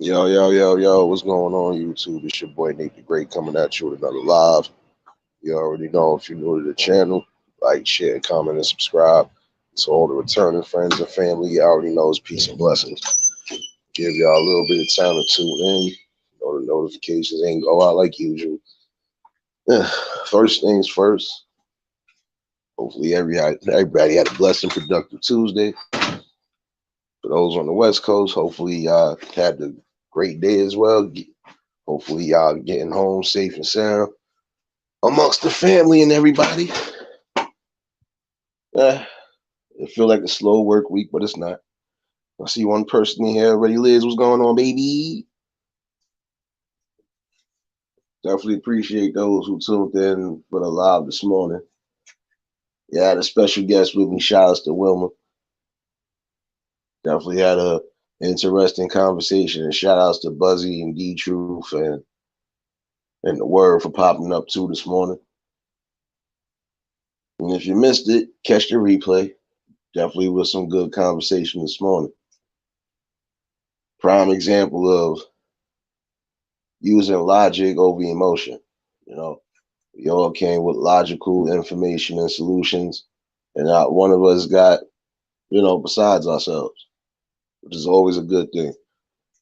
Yo, yo, yo, yo, what's going on, YouTube? It's your boy Nate the Great coming at you with another live. You already know if you're new to the channel, like, share, comment, and subscribe. To all the returning friends and family, you already know it's peace and blessings. Give y'all a little bit of time to tune in. You know the notifications ain't go out like usual. First things first, hopefully everybody had a blessed and productive Tuesday. For those on the West Coast, hopefully y'all had a great day as well. Hopefully y'all getting home safe and sound amongst the family and everybody. Eh, it feel like a slow work week, but it's not. I see one person in here already. Liz, what's going on, baby? Definitely appreciate those who tuned in for the live this morning. Yeah, I had a special guest with me. Shout outs to Wilma. Definitely had a interesting conversation. And shout outs to Buzzy and D Truth and the Word for popping up too this morning. And if you missed it, catch the replay. Definitely was some good conversation this morning. Prime example of using logic over emotion. You know, we all came with logical information and solutions, and not one of us got, besides ourselves, which is always a good thing.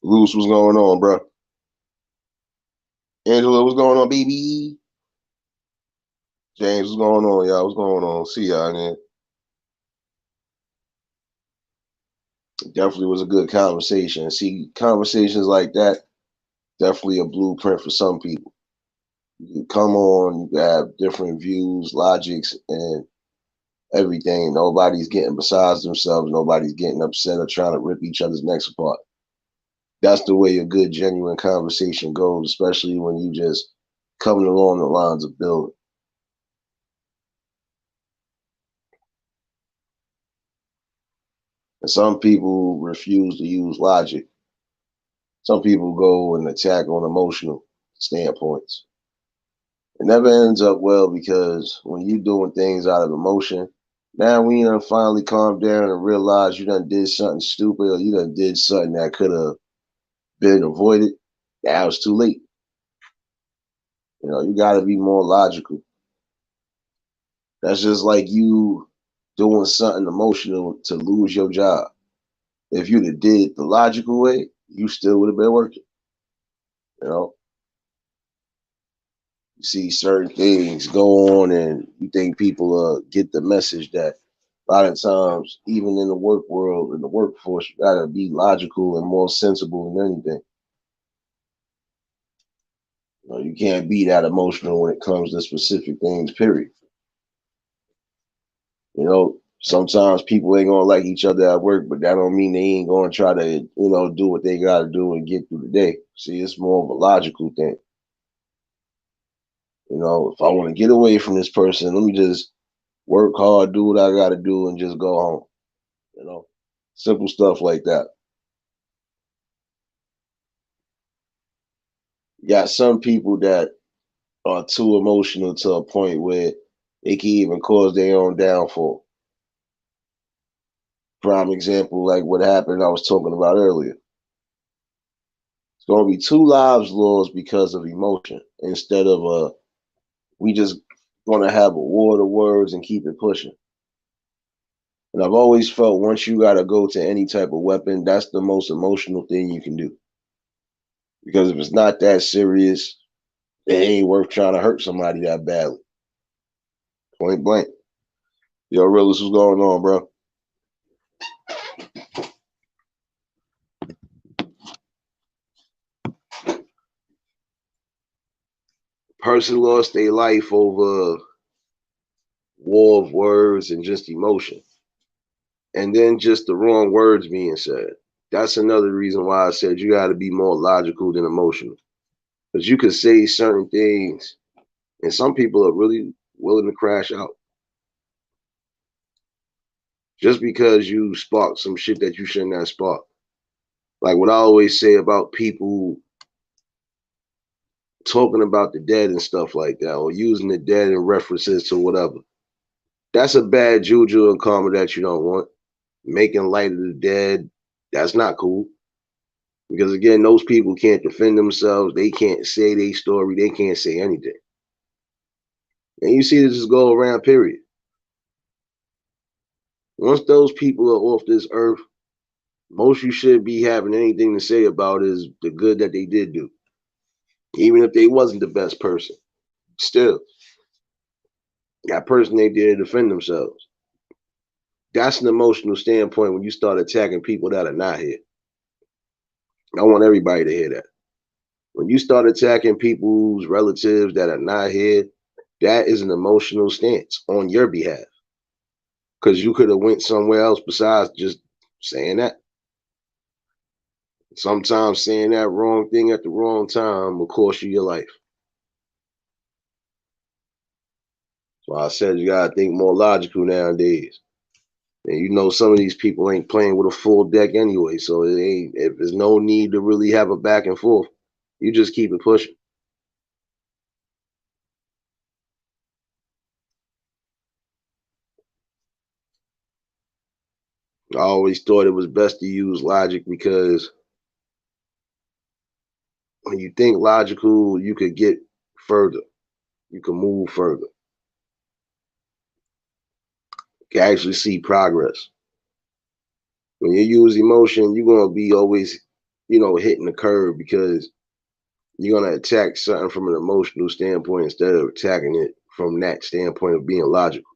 Luce, what's going on, bro? Angela, what's going on, baby? James, what's going on, y'all? What's going on? See y'all, man. Definitely was a good conversation. See, conversations like that, definitely a blueprint for some people. You come on, you have different views, logics, and everything. Nobody's getting besides themselves. Nobody's getting upset or trying to rip each other's necks apart. That's the way a good, genuine conversation goes, especially when you just coming along the lines of building. And some people refuse to use logic. Some people go and attack on emotional standpoints. It never ends up well because when you doing things out of emotion, now when you done finally calm down and realize you done did something stupid or you done did something that could have been avoided, now it's too late. You got to be more logical. That's just like you doing something emotional to lose your job. If you'd have did it the logical way, you still would have been working. You know, you see certain things go on, and you think people get the message that a lot of times, even in the work world, in the workforce, you gotta be logical and more sensible than anything. You can't be that emotional when it comes to specific things. Period. Sometimes people ain't gonna like each other at work, but that don't mean they ain't gonna try to, do what they gotta do and get through the day. See, it's more of a logical thing. If I want to get away from this person, let me just work hard, do what I gotta do, and just go home. You know, Simple stuff like that. You got some people that are too emotional to a point where it can even cause their own downfall. Prime example, like what happened I was talking about earlier. It's going to be two lives lost because of emotion instead of we just going to have a war of words and keep it pushing. And I've always felt once you got to go to any type of weapon, that's the most emotional thing you can do. Because if it's not that serious, it ain't worth trying to hurt somebody that badly. Point blank. Yo, Realist, what's going on, bro? Person lost their life over war of words and just emotion. And then just the wrong words being said. That's another reason why I said you got to be more logical than emotional. Because you could say certain things, and some people are really willing to crash out. Just because you sparked some shit that you shouldn't have sparked. Like what I always say about people talking about the dead and stuff like that, or using the dead in references to whatever. That's a bad juju and karma that you don't want. Making light of the dead, that's not cool. Because again, those people can't defend themselves. They can't say their story. They can't say anything. And you see this just go around, period. Once those people are off this earth, most you should be having anything to say about is the good that they did do. Even if they wasn't the best person. Still, that person they did defend themselves. That's an emotional standpoint when you start attacking people that are not here. I want everybody to hear that. When you start attacking people's relatives that are not here, that is an emotional stance on your behalf. Because you could have went somewhere else besides just saying that. Sometimes saying that wrong thing at the wrong time will cost you your life. So I said you gotta think more logical nowadays. And you know some of these people ain't playing with a full deck anyway, so it ain't if there's no need to really have a back and forth. You just keep it pushing. I always thought it was best to use logic because when you think logical, you could get further. You can move further. You can actually see progress. When you use emotion, you're gonna be always, hitting the curve because you're gonna attack something from an emotional standpoint instead of attacking it from that standpoint of being logical,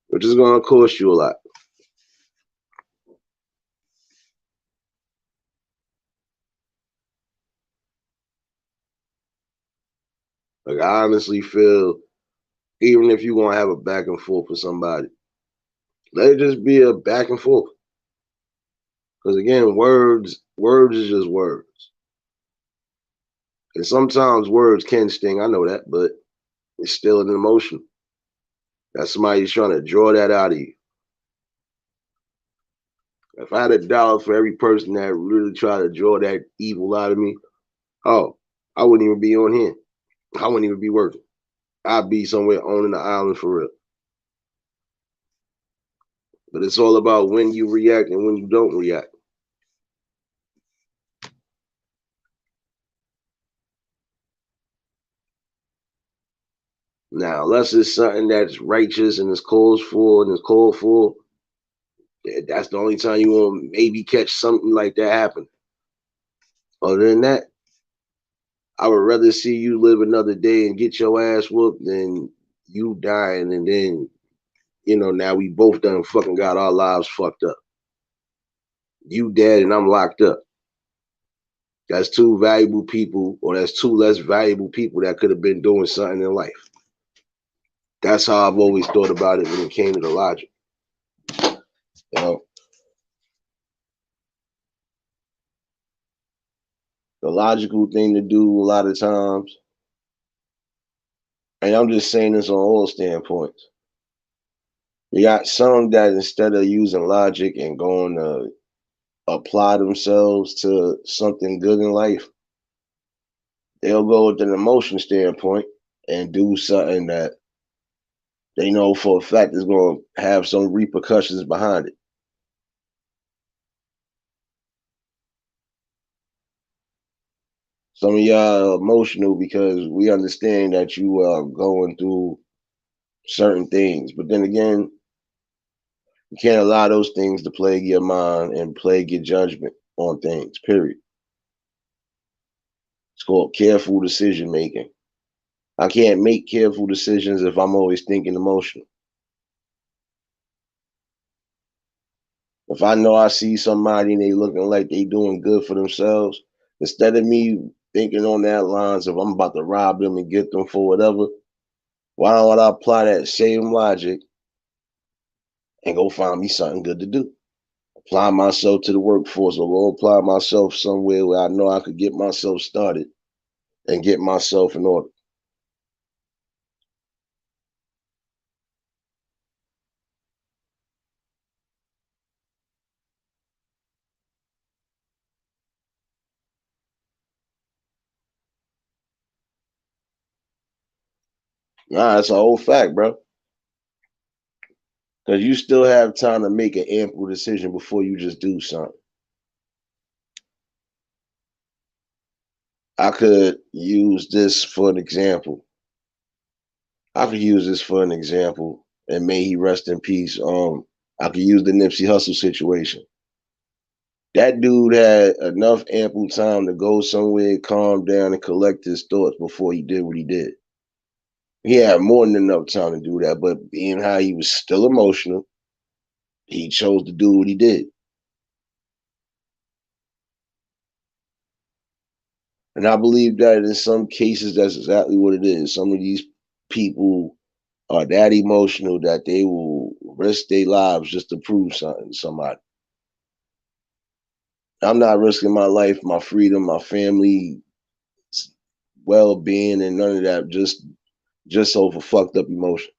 which is gonna cost you a lot. Like I honestly feel even if you're gonna have a back and forth with somebody, let it just be a back and forth. Because again, words is just words. And sometimes words can sting. I know that, but it's still an emotion. That somebody's trying to draw that out of you. If I had $1 for every person that really tried to draw that evil out of me, oh, I wouldn't even be on here. I wouldn't even be working. I'd be somewhere owning the island for real. But it's all about when you react and when you don't react. Now, unless it's something that's righteous and is called for, that's the only time you want to maybe catch something like that happen. Other than that, I would rather see you live another day and get your ass whooped than you dying and then, now we both done fucking got our lives fucked up. You dead and I'm locked up. That's two valuable people, or that's two less valuable people that could have been doing something in life. That's how I've always thought about it when it came to the logic. You know, the logical thing to do a lot of times, and I'm just saying this on all standpoints. You got some that instead of using logic and going to apply themselves to something good in life, they'll go with an emotion standpoint and do something that they know for a fact is going to have some repercussions behind it. Some of y'all are emotional because we understand that you are going through certain things, but then again, you can't allow those things to plague your mind and plague your judgment on things. Period. It's called careful decision making. I can't make careful decisions if I'm always thinking emotional. If I know I see somebody and they looking like they doing good for themselves, instead of me thinking on that lines of I'm about to rob them and get them for whatever, why don't I apply that same logic and go find me something good to do? Apply myself to the workforce or go apply myself somewhere where I know I could get myself started and get myself in order. Nah, that's a whole fact, bro. Because you still have time to make an ample decision before you just do something. I could use this for an example. And may he rest in peace. I could use the Nipsey Hussle situation. That dude had enough ample time to go somewhere, calm down, and collect his thoughts before he did what he did. He had more than enough time to do that, but being how he was still emotional, he chose to do what he did. And I believe that in some cases, that's exactly what it is. Some of these people are that emotional that they will risk their lives just to prove something to somebody. I'm not risking my life, my freedom, my family, well-being, and none of that just over fucked up emotion.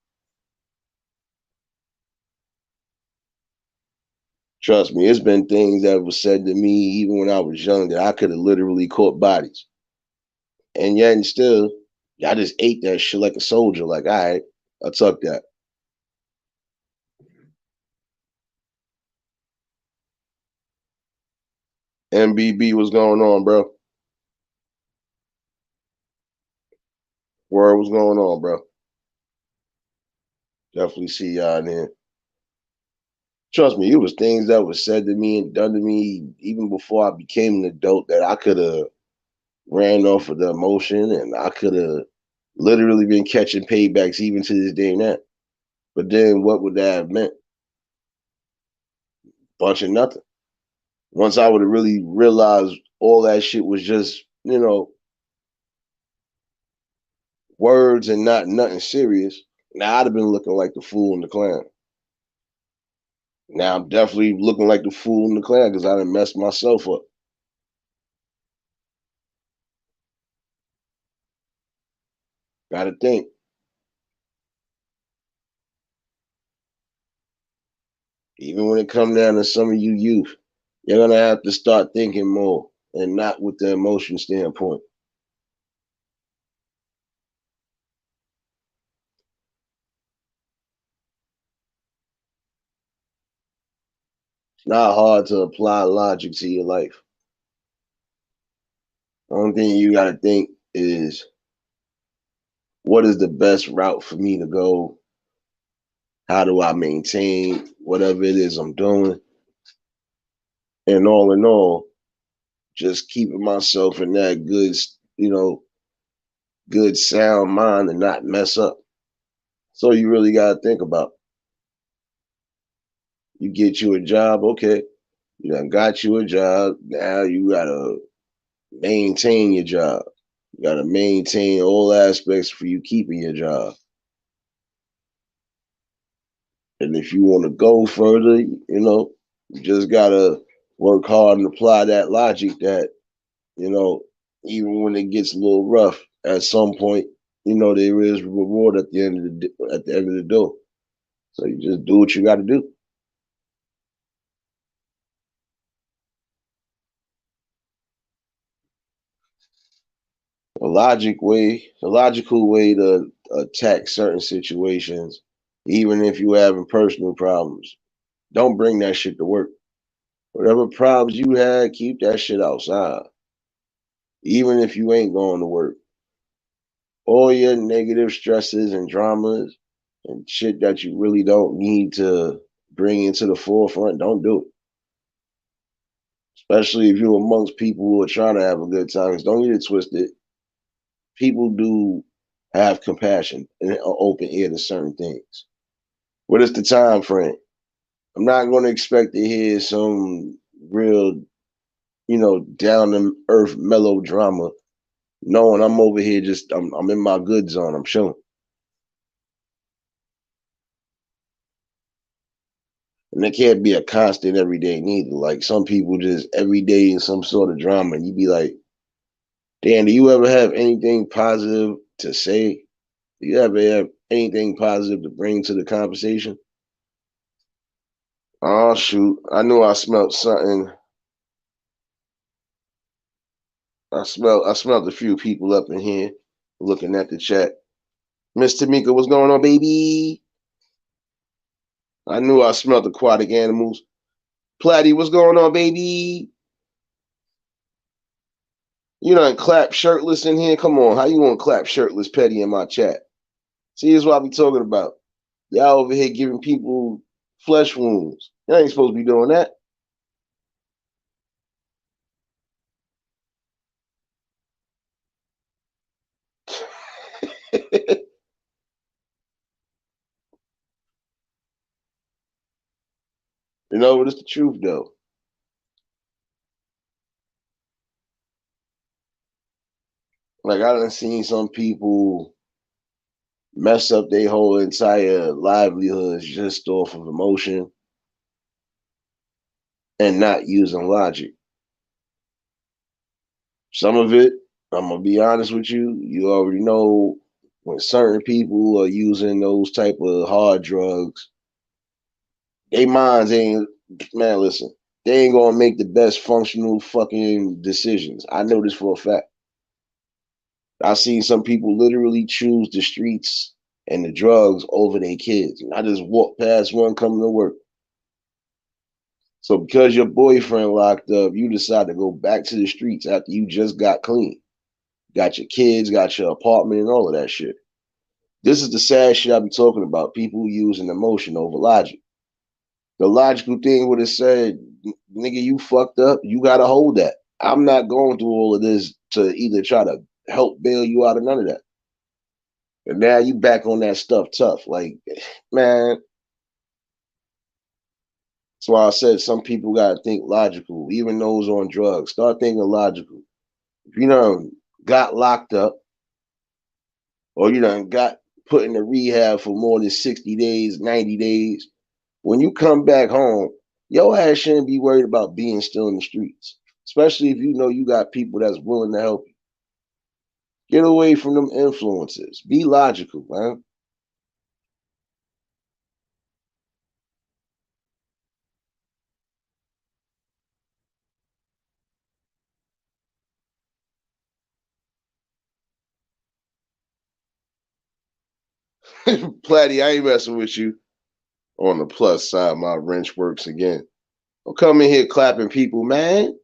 Trust me, it's been things that was said to me even when I was young that I could have literally caught bodies. And yet and still, I just ate that shit like a soldier. Like, all right, I took that. MBB, what's going on, bro? Word, what's going on, bro? Definitely see y'all in here. Trust me, it was things that was said to me and done to me even before I became an adult that I could have ran off of the emotion and I could have literally been catching paybacks even to this day now. But then what would that have meant? Bunch of nothing. Once I would have really realized all that shit was just, words and not nothing serious, now I'd have been looking like the fool and the clown. Now I'm definitely looking like the fool and the clown because I done messed myself up. Gotta think. Even when it comes down to some of you youth, you're gonna have to start thinking more and not with the emotion standpoint. It's not hard to apply logic to your life. The only thing you gotta think is what is the best route for me to go? How do I maintain whatever it is I'm doing? And all in all, just keeping myself in that good sound mind and not mess up. So you really gotta think about. You get you a job, okay. You done got you a job. Now you gotta maintain your job. You gotta maintain all aspects for you keeping your job. And if you want to go further, you just gotta work hard and apply that logic that, you know, even when it gets a little rough, at some point, there is reward at the end of the end of the door. So you just do what you gotta do. A logical way to attack certain situations, even if you having personal problems. Don't bring that shit to work. Whatever problems you had, keep that shit outside. Even if you ain't going to work. All your negative stresses and dramas and shit that you really don't need to bring into the forefront, don't do it. Especially if you're amongst people who are trying to have a good time. 'Cause don't get it twisted. People do have compassion and an open ear to certain things. What is the time frame? I'm not going to expect to hear some real, down to earth melodrama, knowing I'm over here I'm in my good zone. I'm chilling. And it can't be a constant every day neither. Like some people just every day in some sort of drama, and you be like, Dan, do you ever have anything positive to say? Do you ever have anything positive to bring to the conversation? Oh shoot. I knew I smelled something. I smelled a few people up in here looking at the chat. Miss Tamika, what's going on, baby? I knew I smelled aquatic animals. Platty, what's going on, baby? You done clap shirtless in here? Come on, how you gonna clap shirtless petty in my chat? See, this is what I be talking about. Y'all over here giving people flesh wounds. You ain't supposed to be doing that. You know, but it's the truth though. Like I done seen some people mess up their whole entire livelihoods just off of emotion and not using logic. Some of it, I'm gonna be honest with you, you already know when certain people are using those type of hard drugs, they minds ain't man, listen, they ain't gonna make the best functional fucking decisions. I know this for a fact. I've seen some people literally choose the streets and the drugs over their kids. I just walked past one coming to work. So because your boyfriend locked up, you decide to go back to the streets after you just got clean. Got your kids, got your apartment, and all of that shit. This is the sad shit I be talking about. People using emotion over logic. The logical thing would have said, nigga, you fucked up. You gotta hold that. I'm not going through all of this to either try to help bail you out of none of that. And now you back on that stuff tough. Like, man, that's why I said some people gotta think logical, even those on drugs. Start thinking logical. If you done got locked up or you done got put in a rehab for more than 60 days, 90 days, when you come back home, your ass shouldn't be worried about being still in the streets, especially if you know you got people that's willing to help you. Get away from them influences. Be logical, man. Platty, I ain't messing with you. On the plus side, my wrench works again. Don't come in here clapping people, man.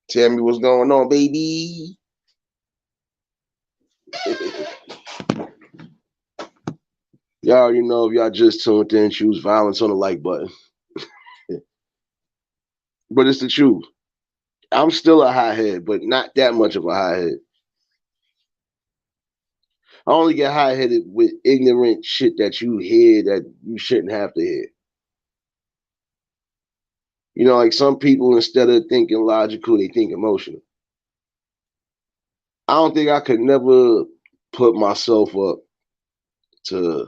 Tell me what's going on, baby. Y'all already know if y'all just tuned in, choose violence on the like button. But it's the truth. I'm still a hothead, but not that much of a hothead. I only get high headed with ignorant shit that you hear that you shouldn't have to hear. You know, like some people, instead of thinking logical, they think emotional. I don't think I could never put myself up to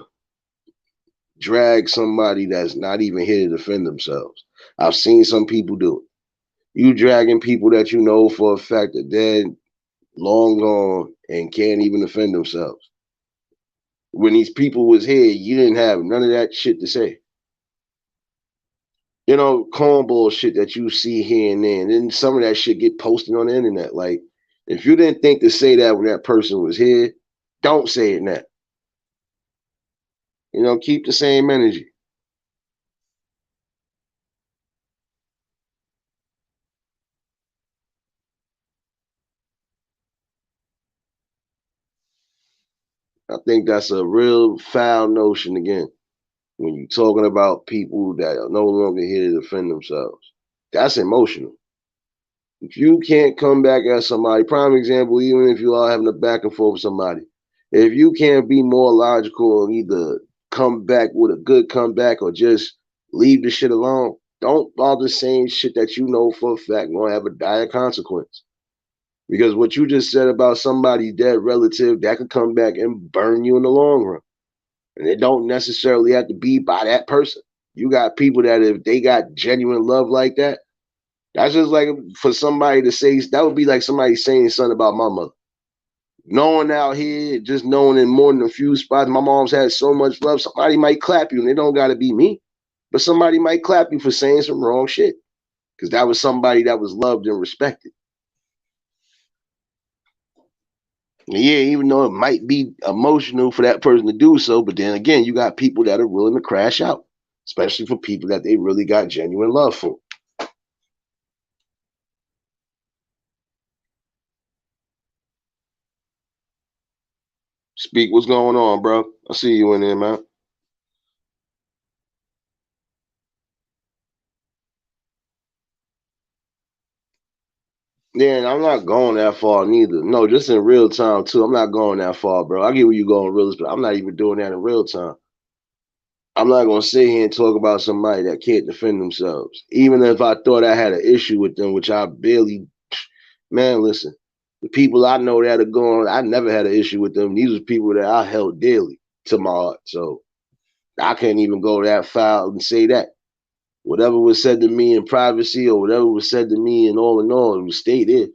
drag somebody that's not even here to defend themselves. I've seen some people do it. You dragging people that you know for a fact that they're long gone and can't even defend themselves. When these people was here, you didn't have none of that shit to say. You know, cornball shit that you see here and there. And then some of that shit get posted on the internet. Like, if you didn't think to say that when that person was here, don't say it now. You know, keep the same energy. I think that's a real foul notion again when you're talking about people that are no longer here to defend themselves. That's emotional. If you can't come back at somebody, prime example, even if you are having a back and forth with somebody, if you can't be more logical and either come back with a good comeback or just leave the shit alone, don't bother saying shit that you know for a fact gonna have a dire consequence. Because what you just said about somebody's dead relative, that could come back and burn you in the long run. And it don't necessarily have to be by that person. You got people that if they got genuine love like that, that's just like for somebody to say that would be like somebody saying something about my mother. Knowing out here, just knowing in more than a few spots, my mom's had so much love. Somebody might clap you, and it don't got to be me, but somebody might clap you for saying some wrong shit because that was somebody that was loved and respected. And yeah, even though it might be emotional for that person to do so, but then again, you got people that are willing to crash out, especially for people that they really got genuine love for. Speak, what's going on, bro? I see you in there, man. Yeah, and I'm not going that far neither. No, just in real time too. I'm not going that far, bro. I get where you going real, but I'm not even doing that in real time. I'm not gonna sit here and talk about somebody that can't defend themselves. Even if I thought I had an issue with them, which I barely, man, listen, the people I know that are going, I never had an issue with them. These are people that I held dearly to my heart. So I can't even go that far and say that. Whatever was said to me in privacy or whatever was said to me in all, it was stay there.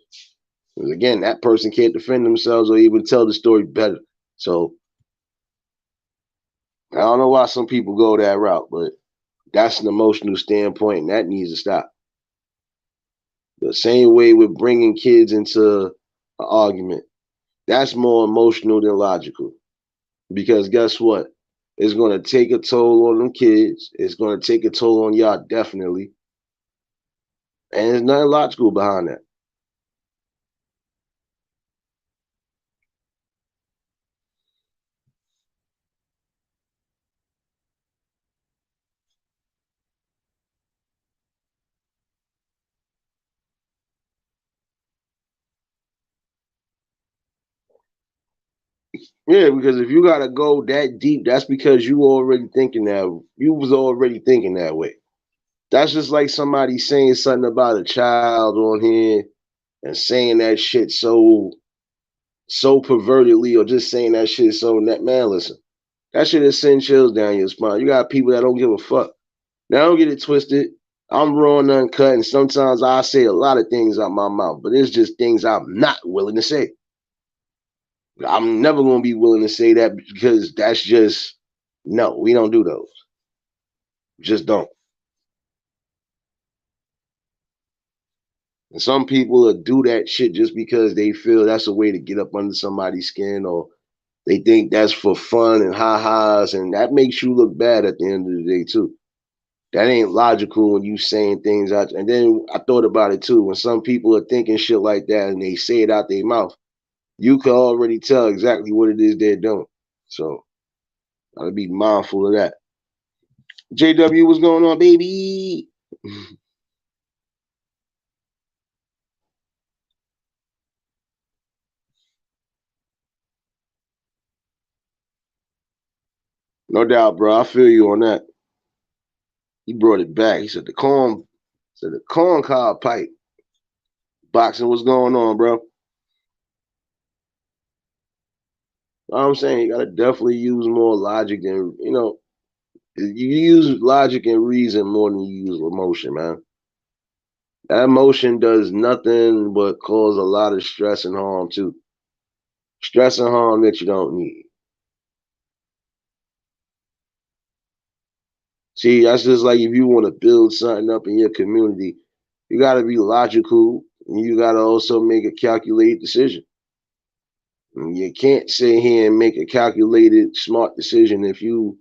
Because again, that person can't defend themselves or even tell the story better. So I don't know why some people go that route, but that's an emotional standpoint, and that needs to stop. The same way with bringing kids into an argument. That's more emotional than logical. Because guess what? It's going to take a toll on them kids. It's going to take a toll on y'all, definitely. And there's nothing logical behind that. Yeah, because if you got to go that deep, that's because you was already thinking that way. That's just like somebody saying something about a child on here and saying that shit so pervertedly or just saying that shit so that man, listen, that shit is send chills down your spine. You got people that don't give a fuck. Now don't get it twisted. I'm raw and uncut, and sometimes I say a lot of things out my mouth, but it's just things I'm not willing to say. I'm never gonna be willing to say that because that's just no, we don't do those. Just don't. And some people will do that shit just because they feel that's a way to get up under somebody's skin or they think that's for fun and ha-has, and that makes you look bad at the end of the day too. That ain't logical when you saying things out. And then I thought about it too. When some people are thinking shit like that and they say it out their mouth, you can already tell exactly what it is they're doing. So gotta be mindful of that. JW, what's going on, baby? No doubt, bro. I feel you on that. He brought it back. He said the corn cob pipe. Boxing, what's going on, bro? I'm saying you gotta definitely use more logic than you use logic and reason more than you use emotion, man. That emotion does nothing but cause a lot of stress and harm too. Stress and harm that you don't need. See, that's just like if you want to build something up in your community, you got to be logical and you got to also make a calculated decision. And you can't sit here and make a calculated, smart decision if you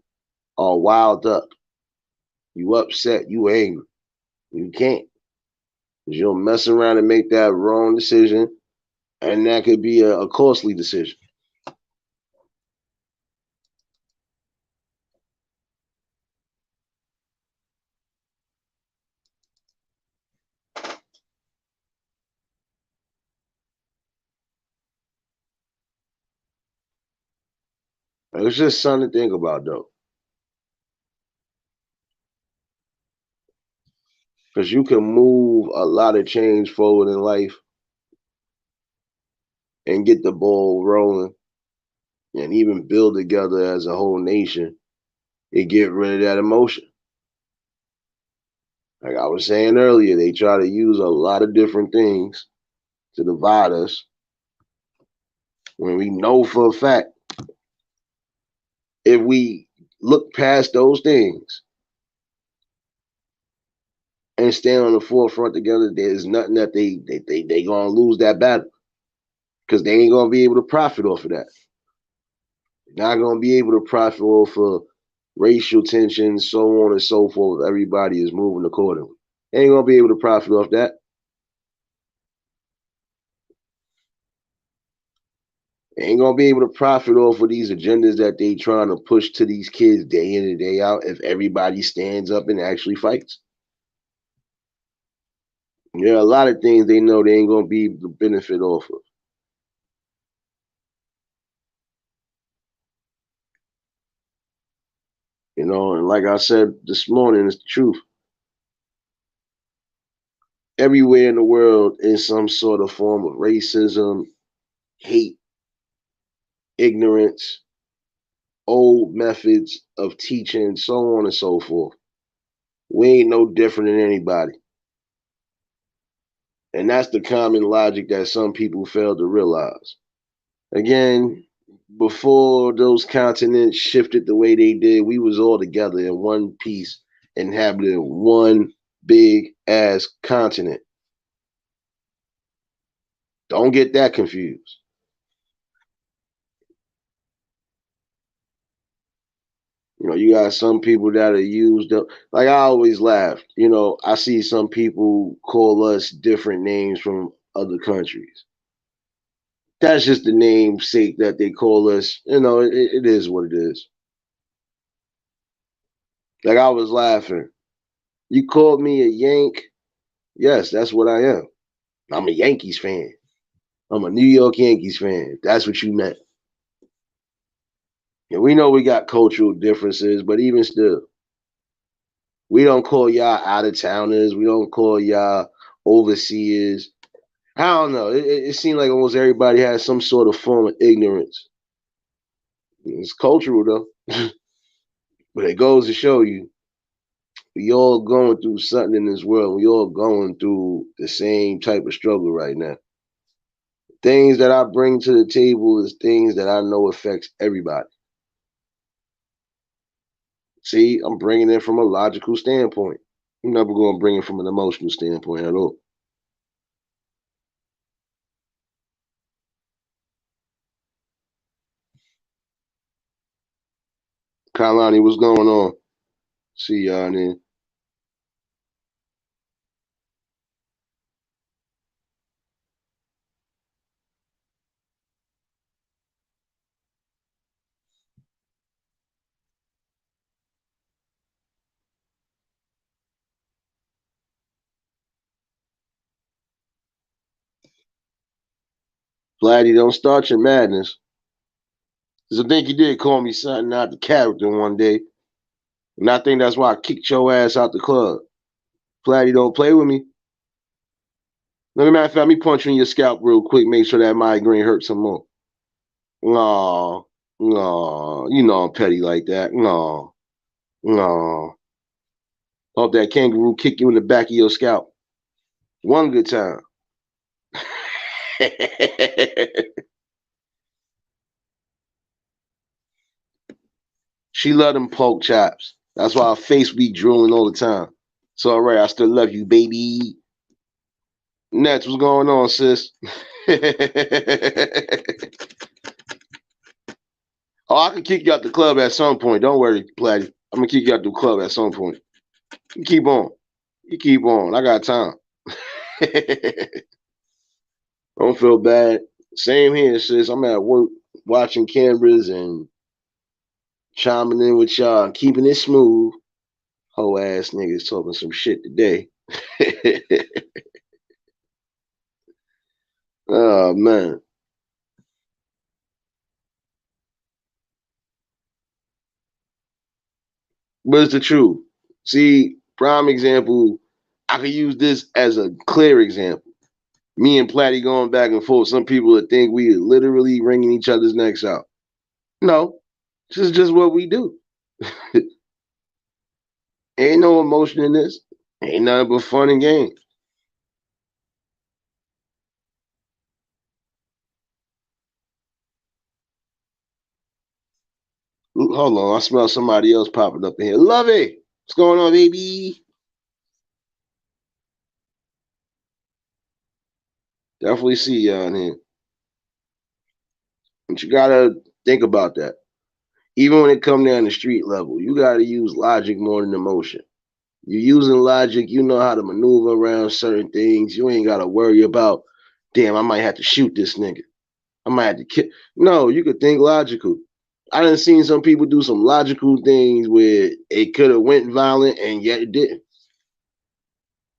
are wild up, you upset, you angry. You can't. You'll mess around and make that wrong decision, and that could be a costly decision. It's just something to think about, though, because you can move a lot of change forward in life and get the ball rolling and even build together as a whole nation and get rid of that emotion. Like I was saying earlier, they try to use a lot of different things to divide us when we know for a fact if we look past those things and stand on the forefront together, there's nothing that they gonna lose that battle because they ain't gonna be able to profit off of that. They're not gonna be able to profit off of racial tension, so on and so forth. Everybody is moving accordingly. They ain't gonna be able to profit off that. Ain't gonna be able to profit off of these agendas that they trying to push to these kids day in and day out if everybody stands up and actually fights. There are a lot of things they know they ain't gonna be able to benefit off of. You know, and like I said this morning, it's the truth. Everywhere in the world is some sort of form of racism, hate, ignorance, old methods of teaching, so on and so forth. We ain't no different than anybody. And that's the common logic that some people fail to realize. Again, before those continents shifted the way they did, we was all together in one piece, inhabiting one big ass continent. Don't get that confused. You know, you got some people that are used up. Like I always laugh. You know, I see some people call us different names from other countries. That's just the namesake that they call us. You know, it is what it is. Like I was laughing. You called me a Yank. Yes, that's what I am. I'm a Yankees fan. I'm a New York Yankees fan. That's what you meant. And we know we got cultural differences, but even still, we don't call y'all out of towners. We don't call y'all overseers. I don't know. It seems like almost everybody has some sort of form of ignorance. It's cultural though, but it goes to show you we all going through something in this world. We all going through the same type of struggle right now. Things that I bring to the table is things that I know affects everybody. See, I'm bringing it from a logical standpoint. I'm never going to bring it from an emotional standpoint at all. Kalani, what's going on? See y'all then. Vladdy, don't start your madness. Because I think you did call me something out the character one day. And I think that's why I kicked your ass out the club. Vladdy, don't play with me. Let me matter of fact, let me punch you in your scalp real quick, make sure that migraine hurts some more. No, no, you know I'm petty like that. No, no. Hope that kangaroo kick you in the back of your scalp. One good time. She love them pork chops. That's why her face be drooling all the time. So all right, I still love you, baby. Nets, what's going on, sis? Oh, I can kick you out the club at some point. Don't worry, Platty. I'm gonna kick you out the club at some point. You keep on. You keep on. I got time. Don't feel bad. Same here, sis. I'm at work watching cameras and chiming in with y'all, keeping it smooth. Whole ass niggas talking some shit today. Oh man. But it's the truth. See, prime example, I could use this as a clear example. Me and Platty going back and forth. Some people would think we are literally wringing each other's necks out. No, this is just what we do. Ain't no emotion in this. Ain't nothing but fun and games. Ooh, hold on, I smell somebody else popping up in here. Love it. What's going on, baby? Definitely see y'all in here. But you gotta think about that. Even when it come down to street level, you gotta use logic more than emotion. You're using logic, you know how to maneuver around certain things. You ain't gotta worry about, damn, I might have to shoot this nigga. I might have to kill. No, you could think logical. I done seen some people do some logical things where it could have went violent and yet it didn't.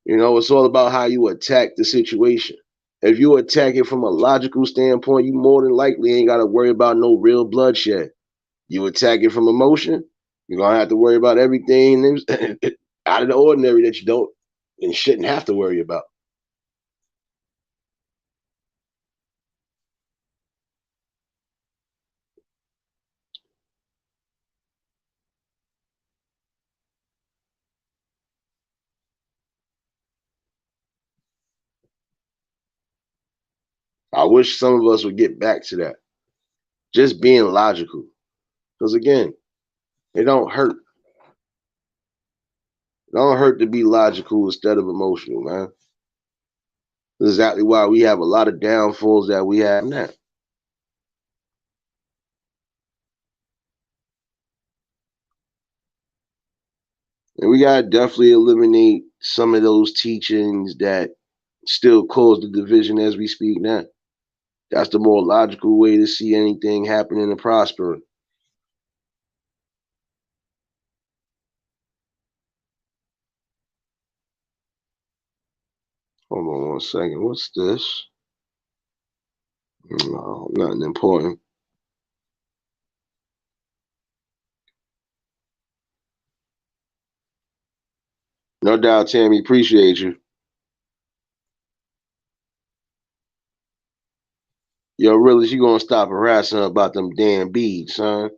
You know, it's all about how you attack the situation. If you attack it from a logical standpoint, you more than likely ain't got to worry about no real bloodshed. You attack it from emotion, you're gonna have to worry about everything out of the ordinary that you don't and shouldn't have to worry about. I wish some of us would get back to that. Just being logical. Because again, it don't hurt. It don't hurt to be logical instead of emotional, man. That's exactly why we have a lot of downfalls that we have now. And we gotta definitely eliminate some of those teachings that still cause the division as we speak now. That's the more logical way to see anything happening and prospering. Hold on 1 second. What's this? No, nothing important. No doubt, Tammy. Appreciate you. Yo, really, you gonna stop harassing her about them damn beads, son?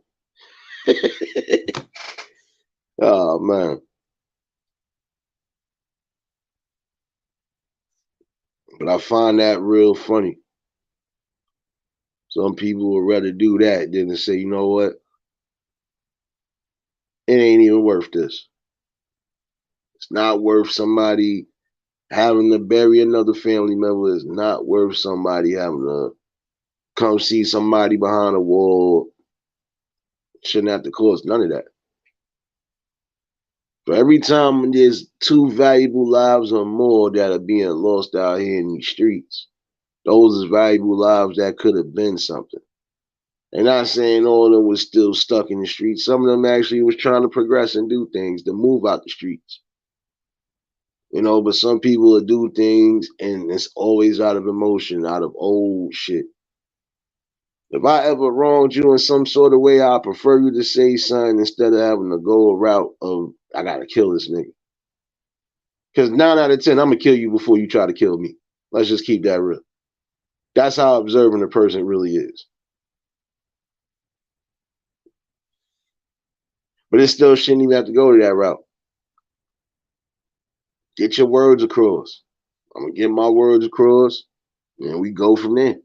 Oh man. But I find that real funny. Some people would rather do that than to say, you know what? It ain't even worth this. It's not worth somebody having to bury another family member. It's not worth somebody having to come see somebody behind a wall. Shouldn't have to cost none of that. But every time there's two valuable lives or more that are being lost out here in these streets, those is valuable lives that could have been something. And not saying all of them was still stuck in the streets. Some of them actually was trying to progress and do things to move out the streets. You know, but some people will do things and it's always out of emotion, out of old shit. If I ever wronged you in some sort of way, I prefer you to say something instead of having to go a route of I gotta kill this nigga. Because 9 out of 10, I'm gonna kill you before you try to kill me. Let's just keep that real. That's how observant a person really is. But it still shouldn't even have to go to that route. Get your words across. I'm gonna get my words across, and we go from there.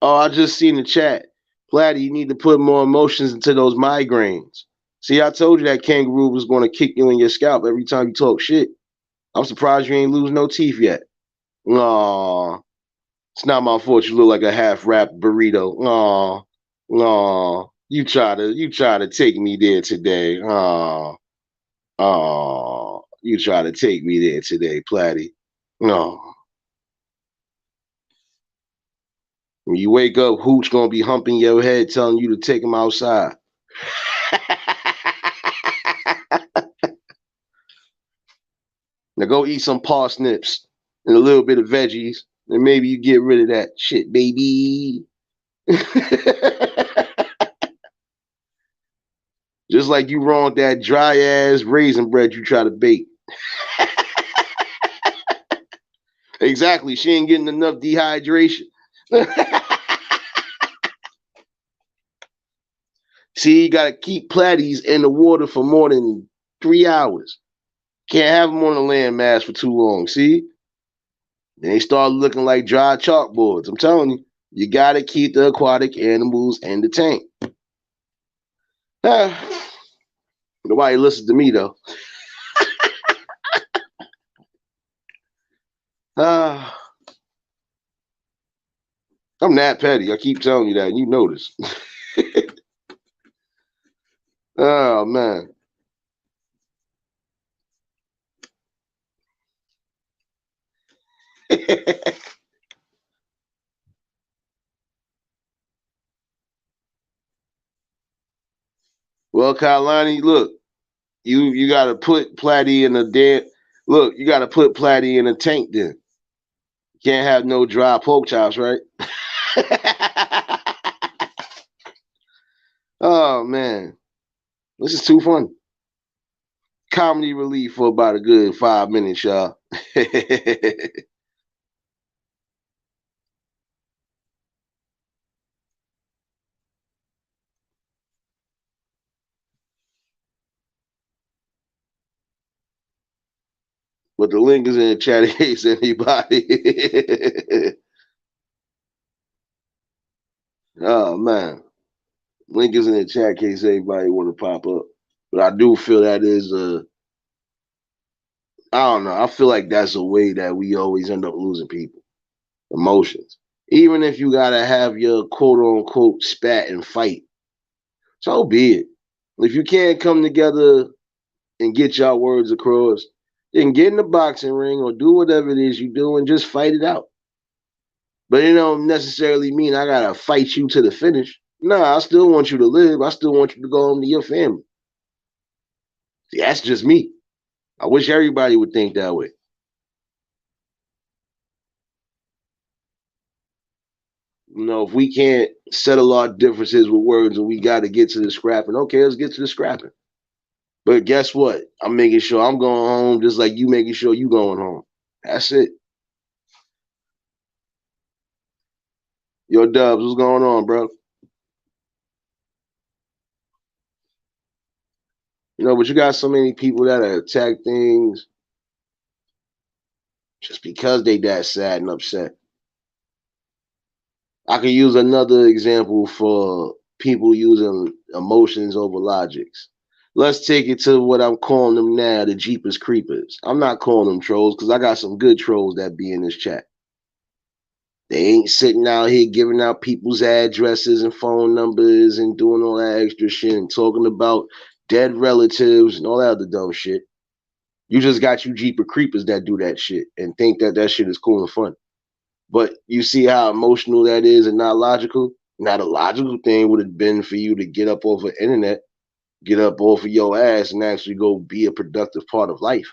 Oh, I just seen the chat. Platty, you need to put more emotions into those migraines. See, I told you that kangaroo was going to kick you in your scalp every time you talk shit. I'm surprised you ain't lose no teeth yet. Aw, it's not my fault you look like a half-wrapped burrito. Aw, aw, you try to take me there today. Aw, aw, you try to take me there today, Platty. No. When you wake up, Hooch gonna be humping your head, telling you to take him outside. Now go eat some parsnips and a little bit of veggies, and maybe you get rid of that shit, baby. Just like you wrong that dry ass raisin bread you try to bake. Exactly. She ain't getting enough dehydration. See, you gotta keep platies in the water for more than 3 hours. Can't have them on the landmass for too long. See? Then they start looking like dry chalkboards. I'm telling you, you gotta keep the aquatic animals in the tank. Nobody listens to me though. I'm that petty. I keep telling you that, and you notice. Oh man. Well, Kalani, look, you gotta put Platty in a dead. Look, you gotta put Platty in a tank. Then can't have no dry pork chops, right? Oh man, this is too fun. Comedy relief for about a good 5 minutes, y'all. But the link is in the chat in case anybody. Oh man, link is in the chat in case anybody want to pop up. But I do feel that is I don't know. I feel like that's a way that we always end up losing people. Emotions. Even if you gotta have your quote unquote spat and fight, so be it. If you can't come together and get y'all words across, then get in the boxing ring or do whatever it is you do and just fight it out. But it don't necessarily mean I gotta fight you to the finish. Nah, I still want you to live. I still want you to go home to your family. See, that's just me. I wish everybody would think that way. You know, if we can't settle our differences with words and we got to get to the scrapping, okay, let's get to the scrapping. But guess what? I'm making sure I'm going home just like you making sure you going home. That's it. Yo, Dubs, what's going on, bro? You know, but you got so many people that attack things just because they that sad and upset. I could use another example for people using emotions over logics. Let's take it to what I'm calling them now, the Jeepers Creepers. I'm not calling them trolls because I got some good trolls that be in this chat. They ain't sitting out here giving out people's addresses and phone numbers and doing all that extra shit and talking about dead relatives and all that other dumb shit. You just got you Jeeper Creepers that do that shit and think that that shit is cool and fun. But you see how emotional that is and not logical? Now, the logical thing would have been for you to get up off the internet, get up off of your ass, and actually go be a productive part of life.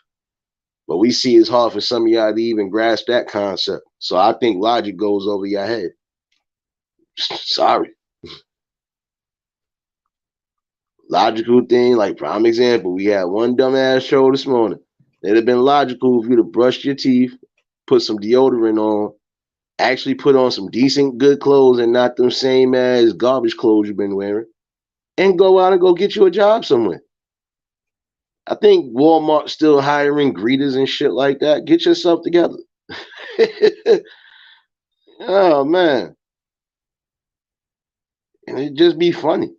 But we see it's hard for some of y'all to even grasp that concept. So I think logic goes over your head. Sorry. Logical thing, like prime example, we had one dumbass show this morning. It'd have been logical if you'd have brushed your teeth, put some deodorant on, actually put on some decent, good clothes and not them same as garbage clothes you've been wearing, and go out and go get you a job somewhere. I think Walmart's still hiring greeters and shit like that. Get yourself together. Oh man, and it just be funny.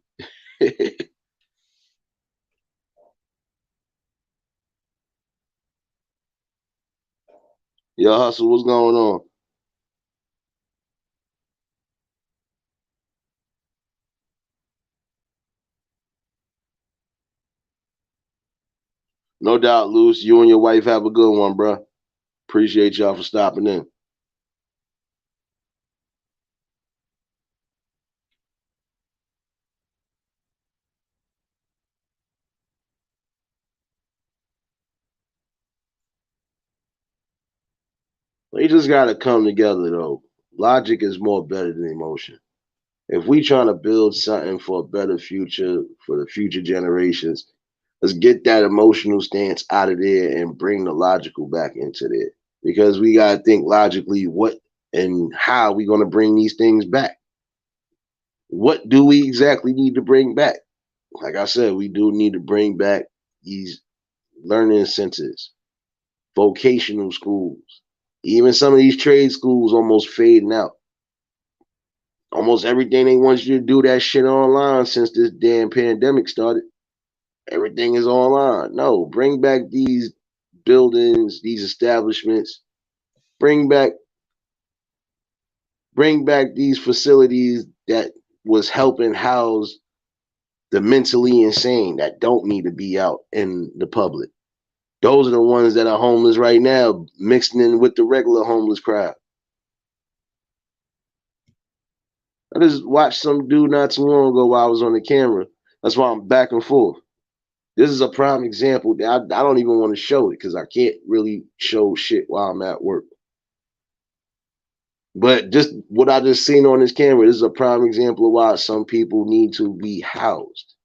Yo, hustle, what's going on? No doubt, Luce. You and your wife have a good one, bro. Appreciate y'all for stopping in. They just gotta come together though. Logic is more better than emotion. If we trying to build something for a better future for the future generations, let's get that emotional stance out of there and bring the logical back into there. Because we gotta think logically what and how we gonna bring these things back. What do we exactly need to bring back? Like I said, we do need to bring back these learning centers, vocational schools, even some of these trade schools almost fading out. Almost everything they want you to do that shit online since this damn pandemic started. Everything is online. No, bring back these buildings, these establishments. Bring back bring back these facilities that was helping house the mentally insane that don't need to be out in the public. Those are the ones that are homeless right now, mixing in with the regular homeless crowd. I just watched some dude not too long ago while I was on the camera. That's why I'm back and forth. This is a prime example. I don't even want to show it because I can't really show shit while I'm at work. But just what I just seen on this camera, this is a prime example of why some people need to be housed.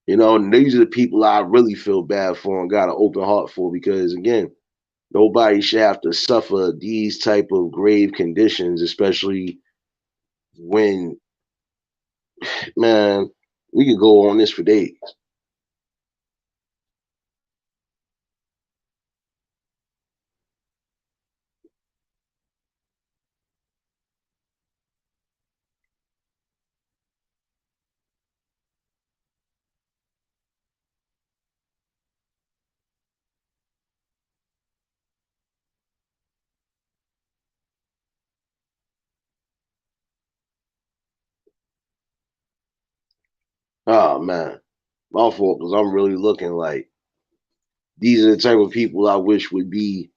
You know, and these are the people I really feel bad for and got an open heart for because again, nobody should have to suffer these type of grave conditions, especially when, man, we could go on this for days. Oh man, my fault because I'm really looking like these are the type of people I wish would be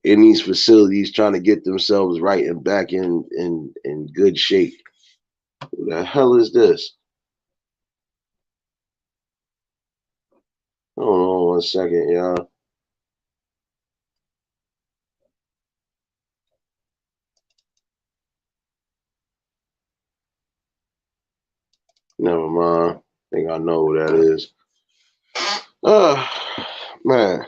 in these facilities trying to get themselves right and back in good shape. Who the hell is this? Hold on one second, y'all. Never mind. I think I know who that is. Uh man.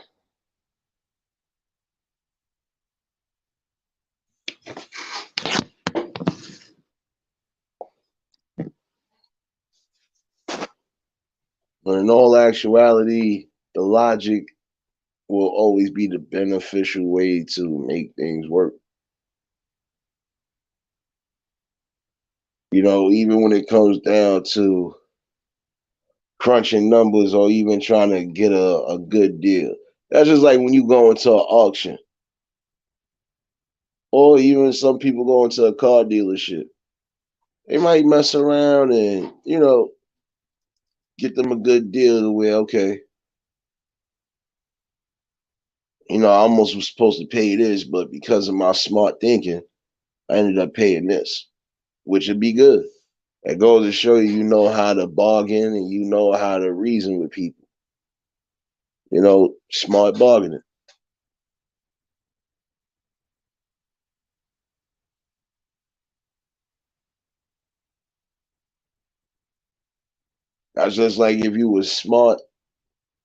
But in all actuality, the logic will always be the beneficial way to make things work. You know, even when it comes down to crunching numbers or even trying to get a good deal. That's just like when you go into an auction or even some people go into a car dealership. They might mess around and, you know, get them a good deal to where, okay, you know, I almost was supposed to pay this, but because of my smart thinking, I ended up paying this, which would be good. It goes to show you, you know how to bargain and you know how to reason with people. You know, smart bargaining. That's just like if you was smart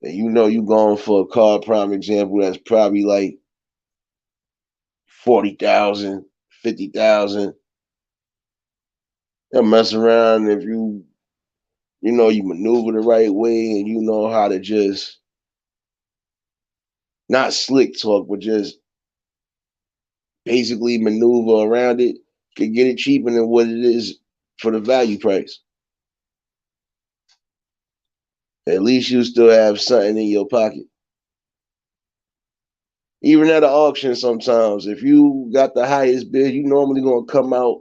and you know you going for a car, prime example, that's probably like 40,000, 50,000. They'll mess around if you know you maneuver the right way and you know how to just not slick talk, but just basically maneuver around it, could get it cheaper than what it is for the value price. At least you still have something in your pocket. Even at an auction, sometimes if you got the highest bid, you normally gonna come out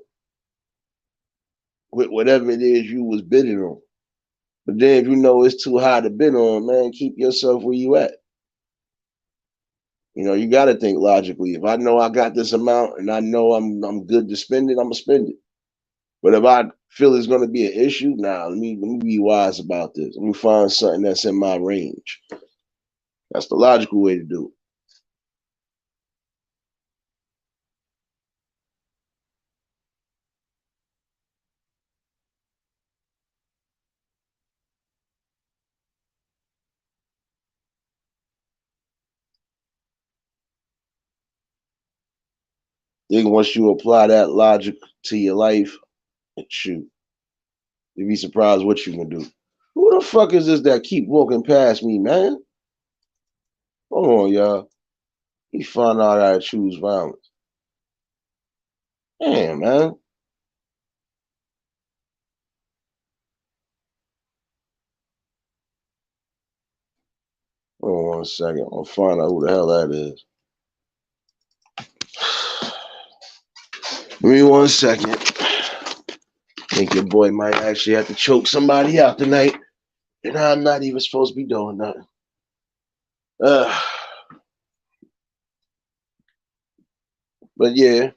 with whatever it is you was bidding on. But then if you know it's too high to bid on, man, keep yourself where you at. You know, you got to think logically. If I know I got this amount and I know I'm good to spend it, I'm gonna spend it. But if I feel it's gonna be an issue, now let me be wise about this. Let me find something that's in my range. That's the logical way to do it. Then once you apply that logic to your life, shoot, you'd be surprised what you can do. Who the fuck is this that keep walking past me, man? Hold on, y'all. He found out how to choose violence. Damn, man. Hold on one second. I'll find out who the hell that is. Give me 1 second. I think your boy might actually have to choke somebody out tonight. And I'm not even supposed to be doing nothing. But yeah.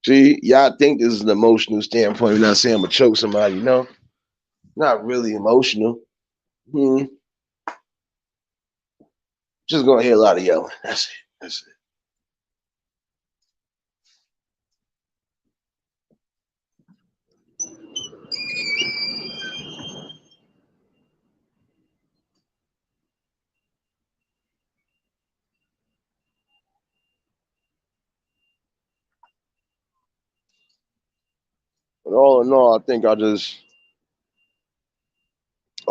See, y'all think this is an emotional standpoint. We're not saying I'm gonna choke somebody, no. Not really emotional. Just gonna hear a lot of yelling. That's it. That's it. But all in all, I think I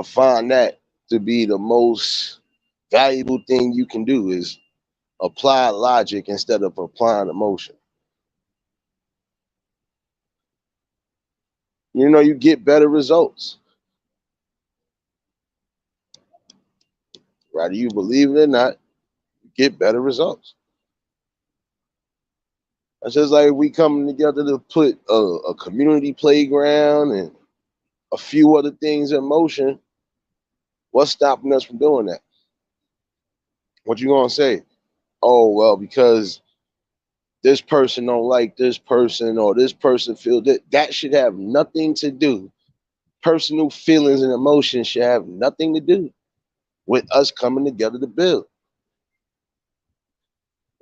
find that to be the most valuable thing you can do is apply logic instead of applying emotion. You know, you get better results. Whether you believe it or not, you get better results. It's just like we coming together to put a community playground and a few other things in motion. What's stopping us from doing that? What you gonna say? Oh well, because this person don't like this person or this person feel that should have nothing to do. Personal feelings and emotions should have nothing to do with us coming together to build.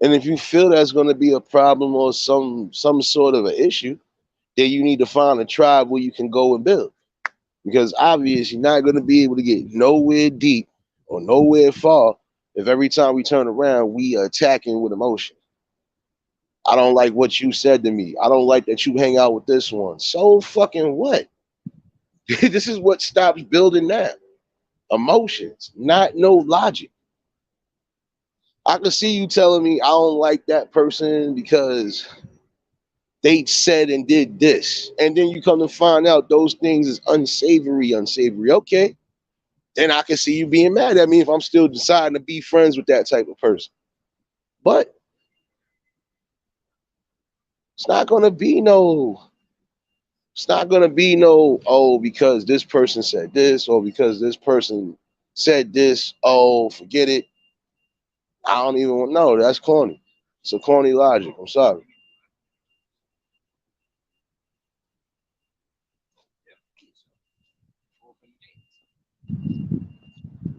And if you feel that's going to be a problem or some sort of an issue, then you need to find a tribe where you can go and build. Because obviously you're not going to be able to get nowhere deep or nowhere far if every time we turn around we are attacking with emotion. I don't like what you said to me. I don't like that you hang out with this one. So fucking what? This is what stops building now. Emotions, not no logic. I can see you telling me I don't like that person because they said and did this. And then you come to find out those things is unsavory. Okay. Then I can see you being mad at me if I'm still deciding to be friends with that type of person. But it's not gonna be no, oh, because this person said this, or because this person said this, oh, forget it. I don't even know. That's corny. It's a corny logic. I'm sorry.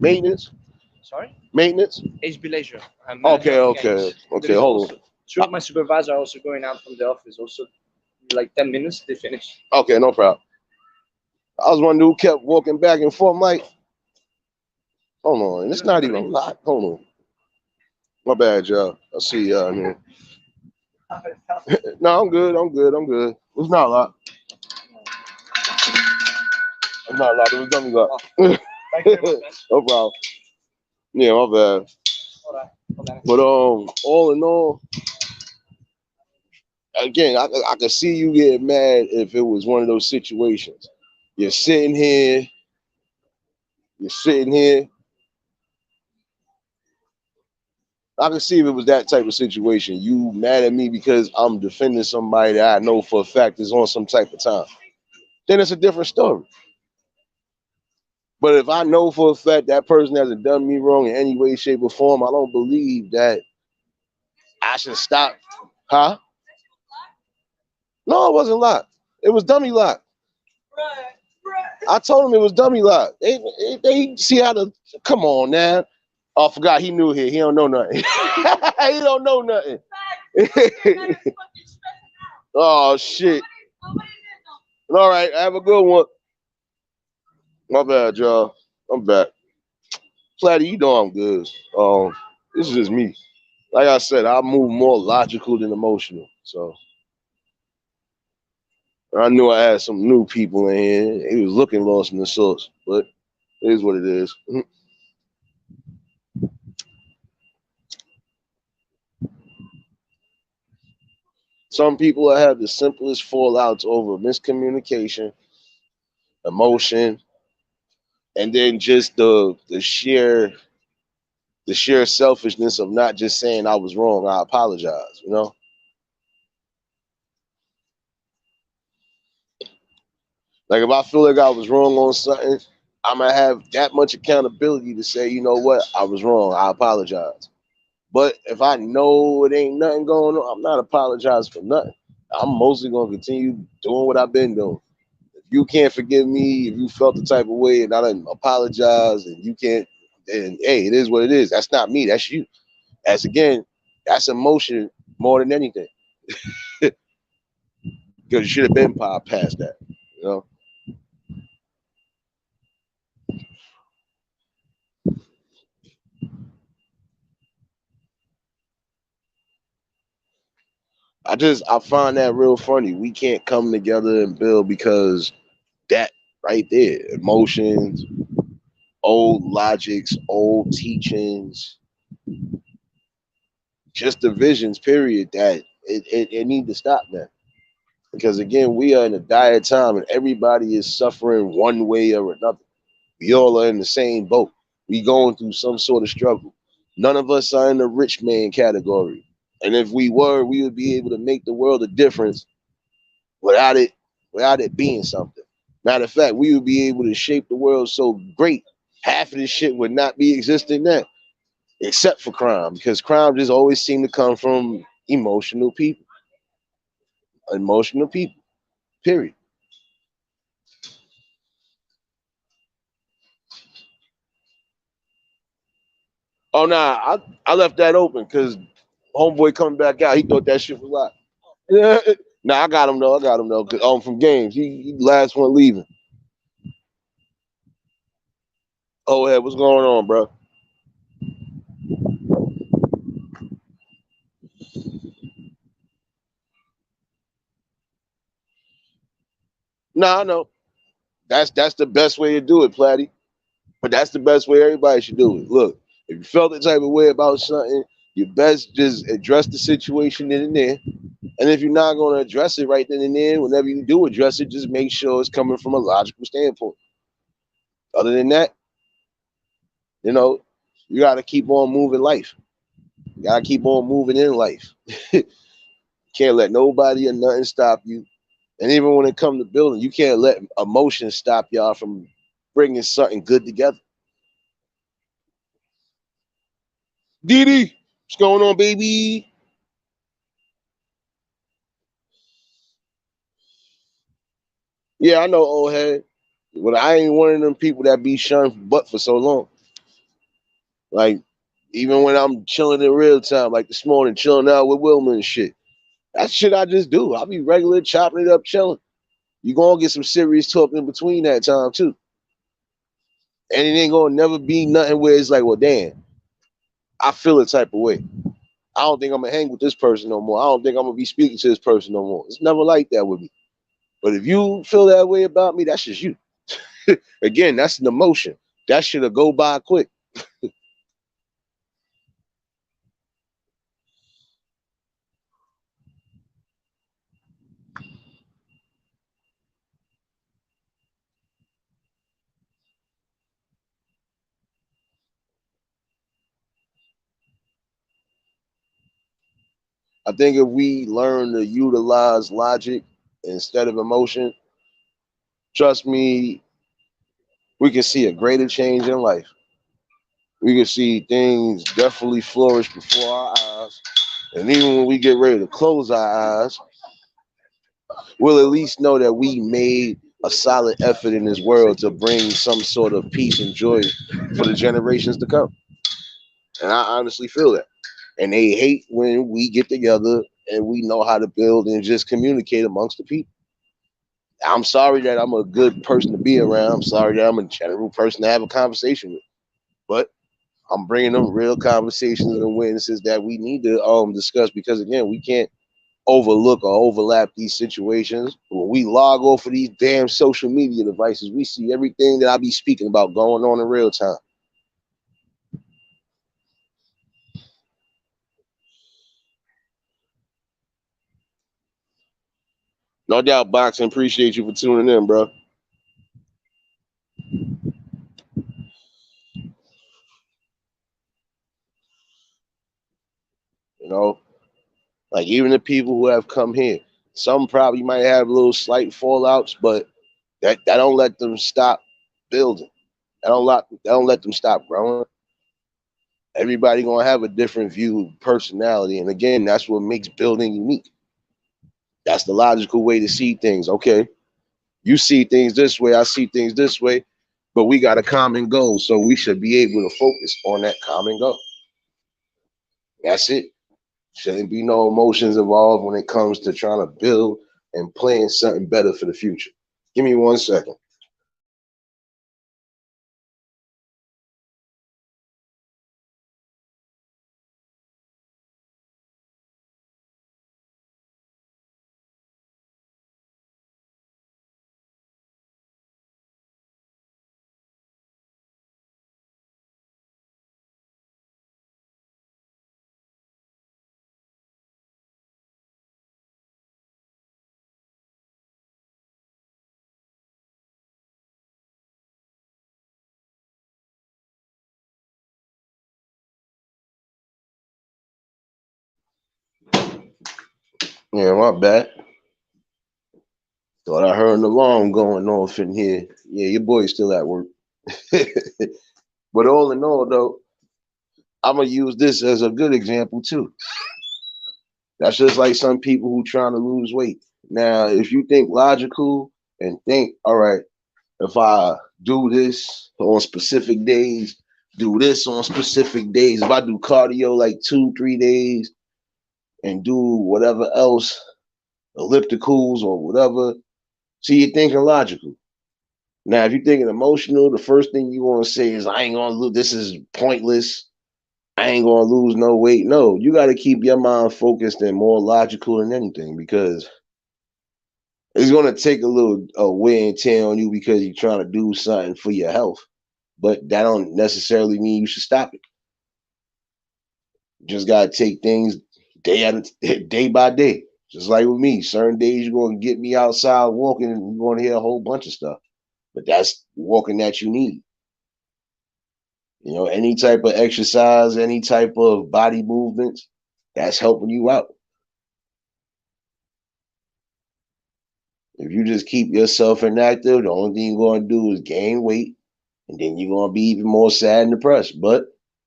Maintenance. Sorry? Maintenance. HB Leisure. I'm Okay, manager of okay, games. There okay. is Hold also on. two of my supervisors are also going out from the office. Also, like 10 minutes, they finish. Okay, no problem. I was one dude who kept walking back and forth. I'm like, hold on, it's not even locked. Hold on. My bad, y'all. I see y'all in here. No, I'm good. I'm good. I'm good. It's not locked. It's not locked. It was dummy locked. Thank you very much, man. No problem. Yeah, my bad. All right. But all in all, again, I could see you getting mad if it was one of those situations. You're sitting here. You're sitting here. I can see if it was that type of situation. You mad at me because I'm defending somebody that I know for a fact is on some type of time. Then it's a different story. But if I know for a fact that person hasn't done me wrong in any way, shape, or form, I don't believe that I should stop. Huh? No, it wasn't locked. It was dummy locked. I told him it was dummy locked. They see how to. Come on now. Oh, I forgot he knew here. He don't know nothing. He don't know nothing. Oh shit. All right, have a good one. My bad, y'all. I'm back. Flatty, you know I'm good. This is just me. Like I said, I move more logical than emotional. So I knew I had some new people in here. He was looking lost in the sauce, but it is what it is. Some people have the simplest fallouts over miscommunication, emotion, and then just the sheer selfishness of not just saying I was wrong. I apologize. Like if I feel like I was wrong on something, I'm gonna have that much accountability to say, you know what, I was wrong. I apologize. But if I know it ain't nothing going on, I'm not apologizing for nothing. I'm mostly gonna continue doing what I've been doing. If you can't forgive me, if you felt the type of way and I didn't apologize and you can't, then hey, it is what it is. That's not me, that's you. As again, that's emotion more than anything. Because you should have been past that, you know. I find that real funny. We can't come together and build because that right there, emotions, old logics, old teachings, just divisions, period, that it need to stop that. Because again, we are in a dire time and everybody is suffering one way or another. We all are in the same boat. We going through some sort of struggle. None of us are in the rich man category. And if we were, we would be able to make the world a difference without it without it being something. Matter of fact, we would be able to shape the world so great, half of this shit would not be existing now, except for crime, because crime just always seemed to come from emotional people, period. Oh nah, I left that open because homeboy coming back out, he thought that shit was locked. Yeah. Nah, I got him though. I got him though. From games, he last one leaving. Oh yeah, what's going on, bro? Nah, I know. That's the best way to do it, Platty. But that's the best way everybody should do it. Look, if you felt the type of way about something, you best just address the situation in and there. And if you're not going to address it right then and there, whenever you do address it, just make sure it's coming from a logical standpoint. Other than that, you know, you got to keep on moving life. You got to keep on moving in life. Can't let nobody or nothing stop you. And even when it comes to building, you can't let emotions stop y'all from bringing something good together. Didi, what's going on, baby? Yeah, I know, old head. But I ain't one of them people that be shunned but for so long. Like, even when I'm chilling in real time, like this morning, chilling out with Wilma and shit. That's shit I just do. I'll be regular, chopping it up, chilling. You gonna get some serious talk in between that time too. And it ain't gonna never be nothing where it's like, well, damn, I feel a type of way. I don't think I'm gonna hang with this person no more. I don't think I'm gonna be speaking to this person no more. It's never like that with me. But if you feel that way about me, that's just you. Again, that's an emotion. That shit'll go by quick. I think if we learn to utilize logic instead of emotion, trust me, we can see a greater change in life. We can see things definitely flourish before our eyes. And even when we get ready to close our eyes, we'll at least know that we made a solid effort in this world to bring some sort of peace and joy for the generations to come. And I honestly feel that. And they hate when we get together and we know how to build and just communicate amongst the people. I'm sorry that I'm a good person to be around. I'm sorry that I'm a general person to have a conversation with. But I'm bringing them real conversations and witnesses that we need to discuss because again, we can't overlook or overlap these situations. When we log off of these damn social media devices, we see everything that I be speaking about going on in real time. No doubt, boxing. Appreciate you for tuning in, bro. You know, like even the people who have come here, some probably might have little slight fallouts, but That don't let them stop building. That don't let them stop growing. Everybody gonna have a different view, personality, and again, that's what makes building unique. That's the logical way to see things. Okay, you see things this way, I see things this way, but we got a common goal, so we should be able to focus on that common goal. That's it. Shouldn't be no emotions involved when it comes to trying to build and plan something better for the future. Give me 1 second. Yeah, my bad. Thought I heard an alarm going off in here. Yeah, your boy's still at work. But all in all, though, I'm gonna use this as a good example too. That's just like some people who trying to lose weight. Now, if you think logical and think, all right, if I do this on specific days, do this on specific days, if I do cardio like 2, 3 days and do whatever else, ellipticals or whatever, see, you're thinking logical. Now, if you're thinking emotional, the first thing you want to say is, I ain't gonna lose, this is pointless. I ain't gonna lose no weight. No, you got to keep your mind focused and more logical than anything because it's gonna take a little wear and tear on you because you're trying to do something for your health. But that don't necessarily mean you should stop it. You just gotta take things day by day. Just like with me, certain days you're gonna get me outside walking and you're gonna hear a whole bunch of stuff. But that's walking that you need. You know, any type of exercise, any type of body movements, that's helping you out. If you just keep yourself inactive, the only thing you're going to do is gain weight, and then you're going to be even more sad and depressed. But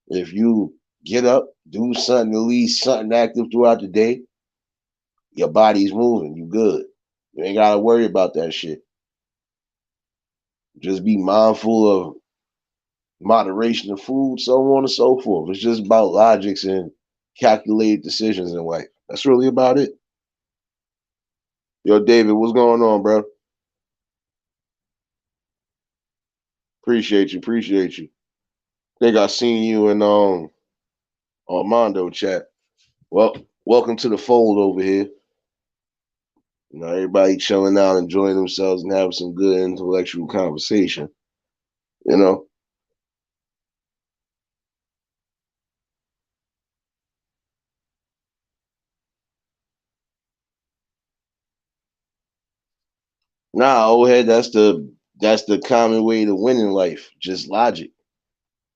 if you get up, do something, at least something active throughout the day, your body's moving, you good. You ain't got to worry about that shit. Just be mindful of moderation of food, so on and so forth. It's just about logics and calculated decisions in life. That's really about it. Yo, David, what's going on, bro? Appreciate you, appreciate you. Think I seen you in Armando chat. Well, welcome to the fold over here. You know, everybody chilling out, enjoying themselves, and having some good intellectual conversation. You know, nah, old head. That's the common way to win in life. Just logic.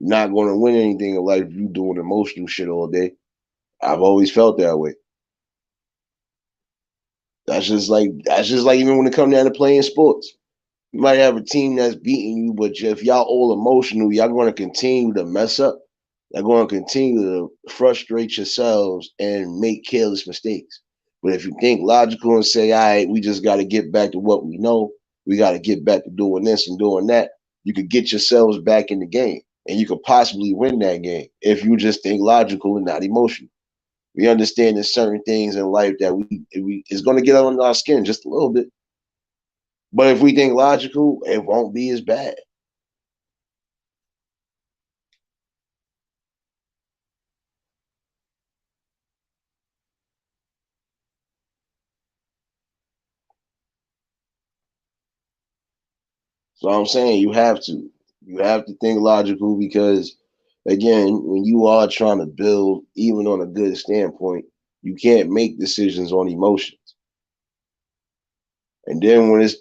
You're not going to win anything in life if you doing emotional shit all day. I've always felt that way. That's just like even when it comes down to playing sports. You might have a team that's beating you, but if y'all all emotional, y'all going to continue to mess up. Y'all going to continue to frustrate yourselves and make careless mistakes. But if you think logical and say, all right, we just got to get back to what we know, we got to get back to doing this and doing that, you could get yourselves back in the game and you could possibly win that game if you just think logical and not emotional. We understand there's certain things in life that we is going to get under our skin just a little bit. But if we think logical, it won't be as bad. So I'm saying you have to think logical because again, when you are trying to build, even on a good standpoint, you can't make decisions on emotions. And then when it's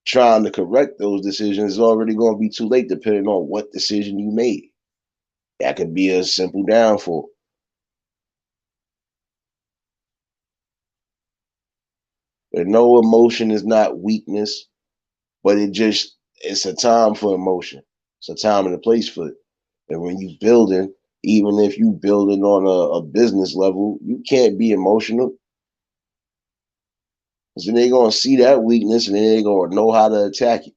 trying to correct those decisions, it's already going to be too late depending on what decision you made. That could be a simple downfall. And no emotion is not weakness. but it's a time for emotion. It's a time and a place for it. And when you building, even if you building on a business level, you can't be emotional. So they're gonna see that weakness and then they're gonna know how to attack it.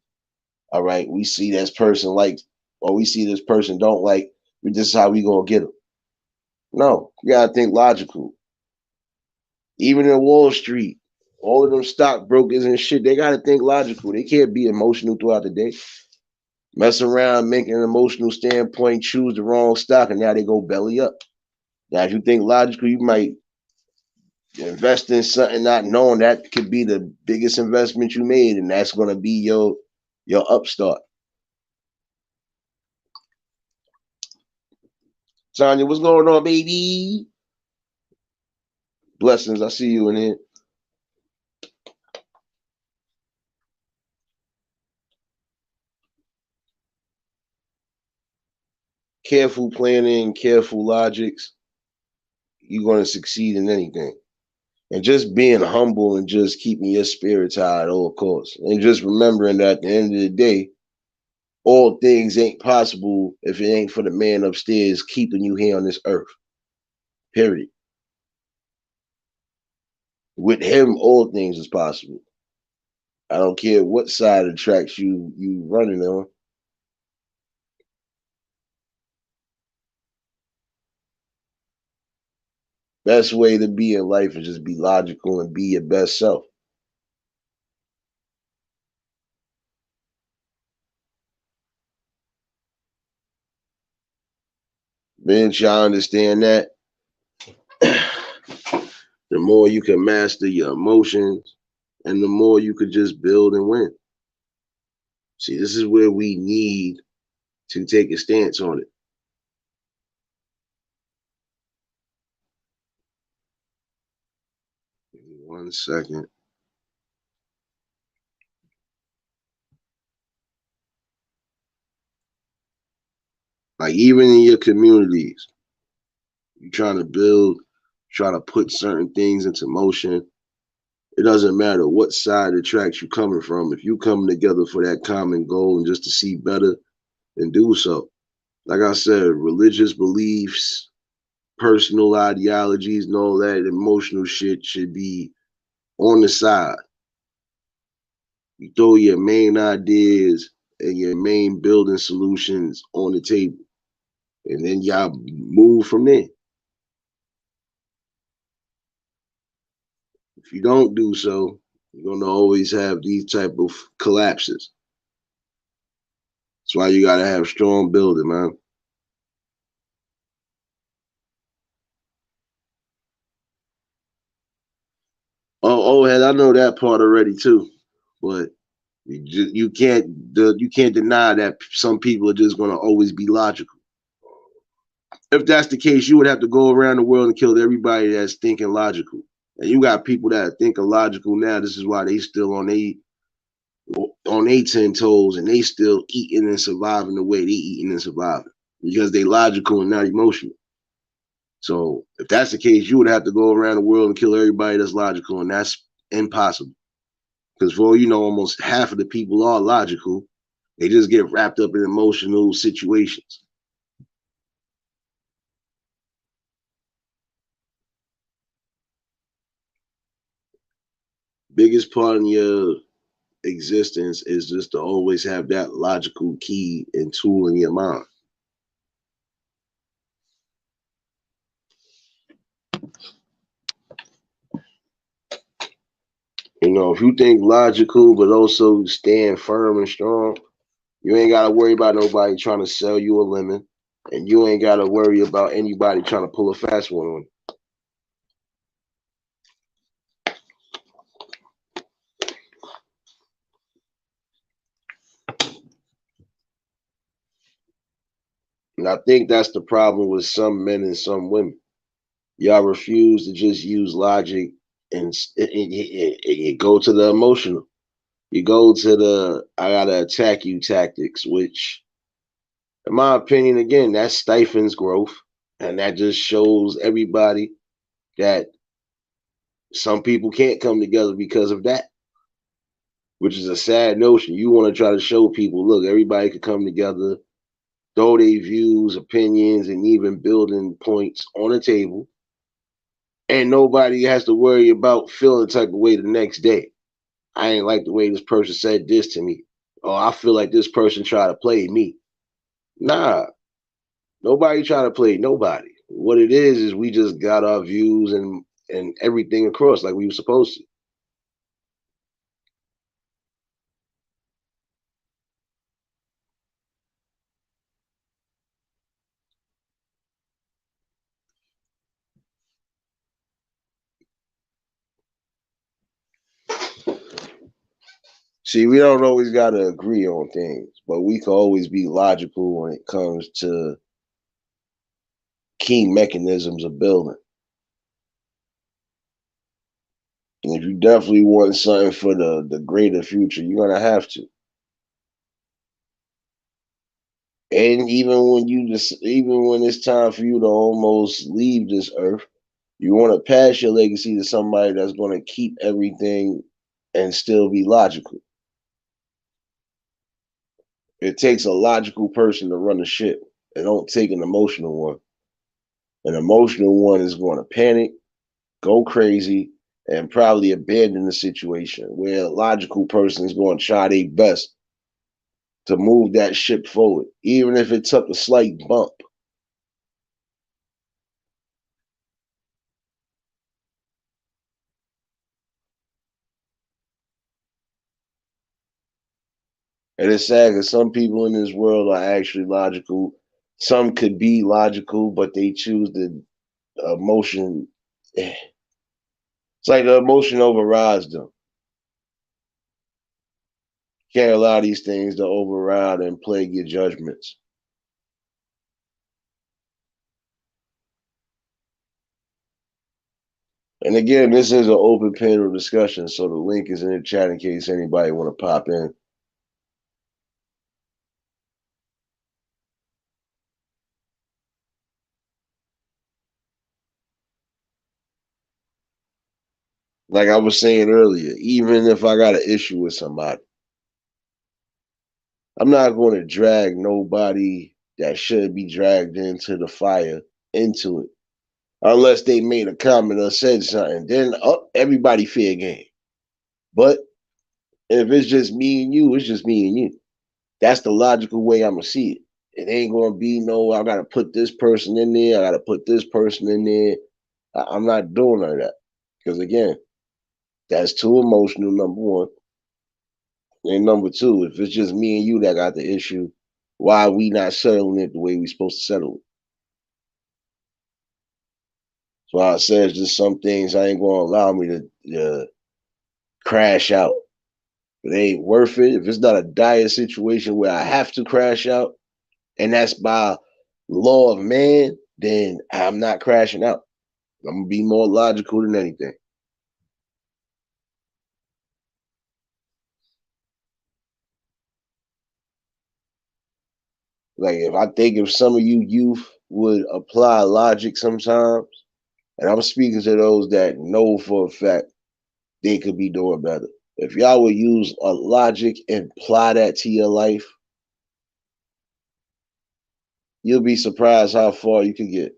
All right, we see this person like, or we see this person don't like. This is how we gonna get them. No, you gotta think logical. Even in Wall Street, all of them stockbrokers and shit, they gotta think logical. They can't be emotional throughout the day. Mess around, make an emotional standpoint, choose the wrong stock, and now they go belly up. Now, if you think logically, you might invest in something not knowing that could be the biggest investment you made, and that's gonna be your upstart. Tanya, what's going on, baby? Blessings, I see you in here. Careful planning, careful logics, you're going to succeed in anything. And just being humble and just keeping your spirits high at all costs. And just remembering that at the end of the day, all things ain't possible if it ain't for the man upstairs keeping you here on this earth. Period. With him, all things is possible. I don't care what side of the tracks you running on. Best way to be in life is just be logical and be your best self. Bench, y'all understand that? The more you can master your emotions and the more you could just build and win. See, this is where we need to take a stance on it. Give me 1 second. Like even in your communities, you're trying to build, try to put certain things into motion. It doesn't matter what side of the tracks you're coming from. If you come together for that common goal and just to see better, then do so. Like I said, religious beliefs, personal ideologies, and all that emotional shit should be on the side. You throw your main ideas and your main building solutions on the table, and then y'all move from there. If you don't do so, you're gonna always have these type of collapses. That's why you gotta have strong building, man. Oh, hell, I know that part already too, but you can't deny that some people are just gonna always be logical. If that's the case, you would have to go around the world and kill everybody that's thinking logical. And you got people that are thinking logical now. This is why they still on they 10 toes and they still eating and surviving the way they eating and surviving because they logical and not emotional. So if that's the case, you would have to go around the world and kill everybody that's logical, and that's impossible. Because for all you know, almost half of the people are logical. They just get wrapped up in emotional situations. Biggest part in your existence is just to always have that logical key and tool in your mind. You know, if you think logical but also stand firm and strong, you ain't gotta worry about nobody trying to sell you a lemon, and you ain't gotta worry about anybody trying to pull a fast one on you. And I think that's the problem with some men and some women. Y'all refuse to just use logic and you go to the emotional. You go to the I gotta attack you tactics, which, in my opinion, again, that stifles growth. And that just shows everybody that some people can't come together because of that. which is a sad notion. You want to try to show people, look, everybody could come together, throw their views, opinions, and even building points on the table, and nobody has to worry about feeling the type of way the next day. I ain't like the way this person said this to me. Oh, I feel like this person tried to play me. Nah, nobody try to play nobody. What it is we just got our views and everything across like we were supposed to. See, we don't always got to agree on things, but we can always be logical when it comes to key mechanisms of building. And if you definitely want something for the greater future, you're gonna have to. And even when it's time for you to almost leave this earth, you want to pass your legacy to somebody that's going to keep everything and still be logical. It takes a logical person to run a ship. It don't take an emotional one. An emotional one is going to panic, go crazy, and probably abandon the situation. Where a logical person is going to try their best to move that ship forward, even if it took a slight bump. And it's sad because some people in this world are actually logical. Some could be logical, but they choose the emotion. It's like the emotion overrides them. Can't allow these things to override and plague your judgments. And again, this is an open panel discussion, so the link is in the chat in case anybody want to pop in. Like I was saying earlier, even if I got an issue with somebody, I'm not going to drag nobody that should be dragged into the fire into it. Unless they made a comment or said something, then everybody fair game. But if it's just me and you, it's just me and you. That's the logical way I'm gonna see it. It ain't gonna be no, I gotta put this person in there, I gotta put this person in there. I'm not doing none of that. Because again, that's too emotional, number one. And number two, if it's just me and you that got the issue, why are we not settling it the way we supposed to settle it? So I said just some things I ain't gonna allow me to crash out. It ain't worth it. If it's not a dire situation where I have to crash out, and that's by law of man, then I'm not crashing out. I'm gonna be more logical than anything. Like if some of you youth would apply logic sometimes, and I'm speaking to those that know for a fact they could be doing better. If y'all would use a logic and apply that to your life, you'll be surprised how far you can get.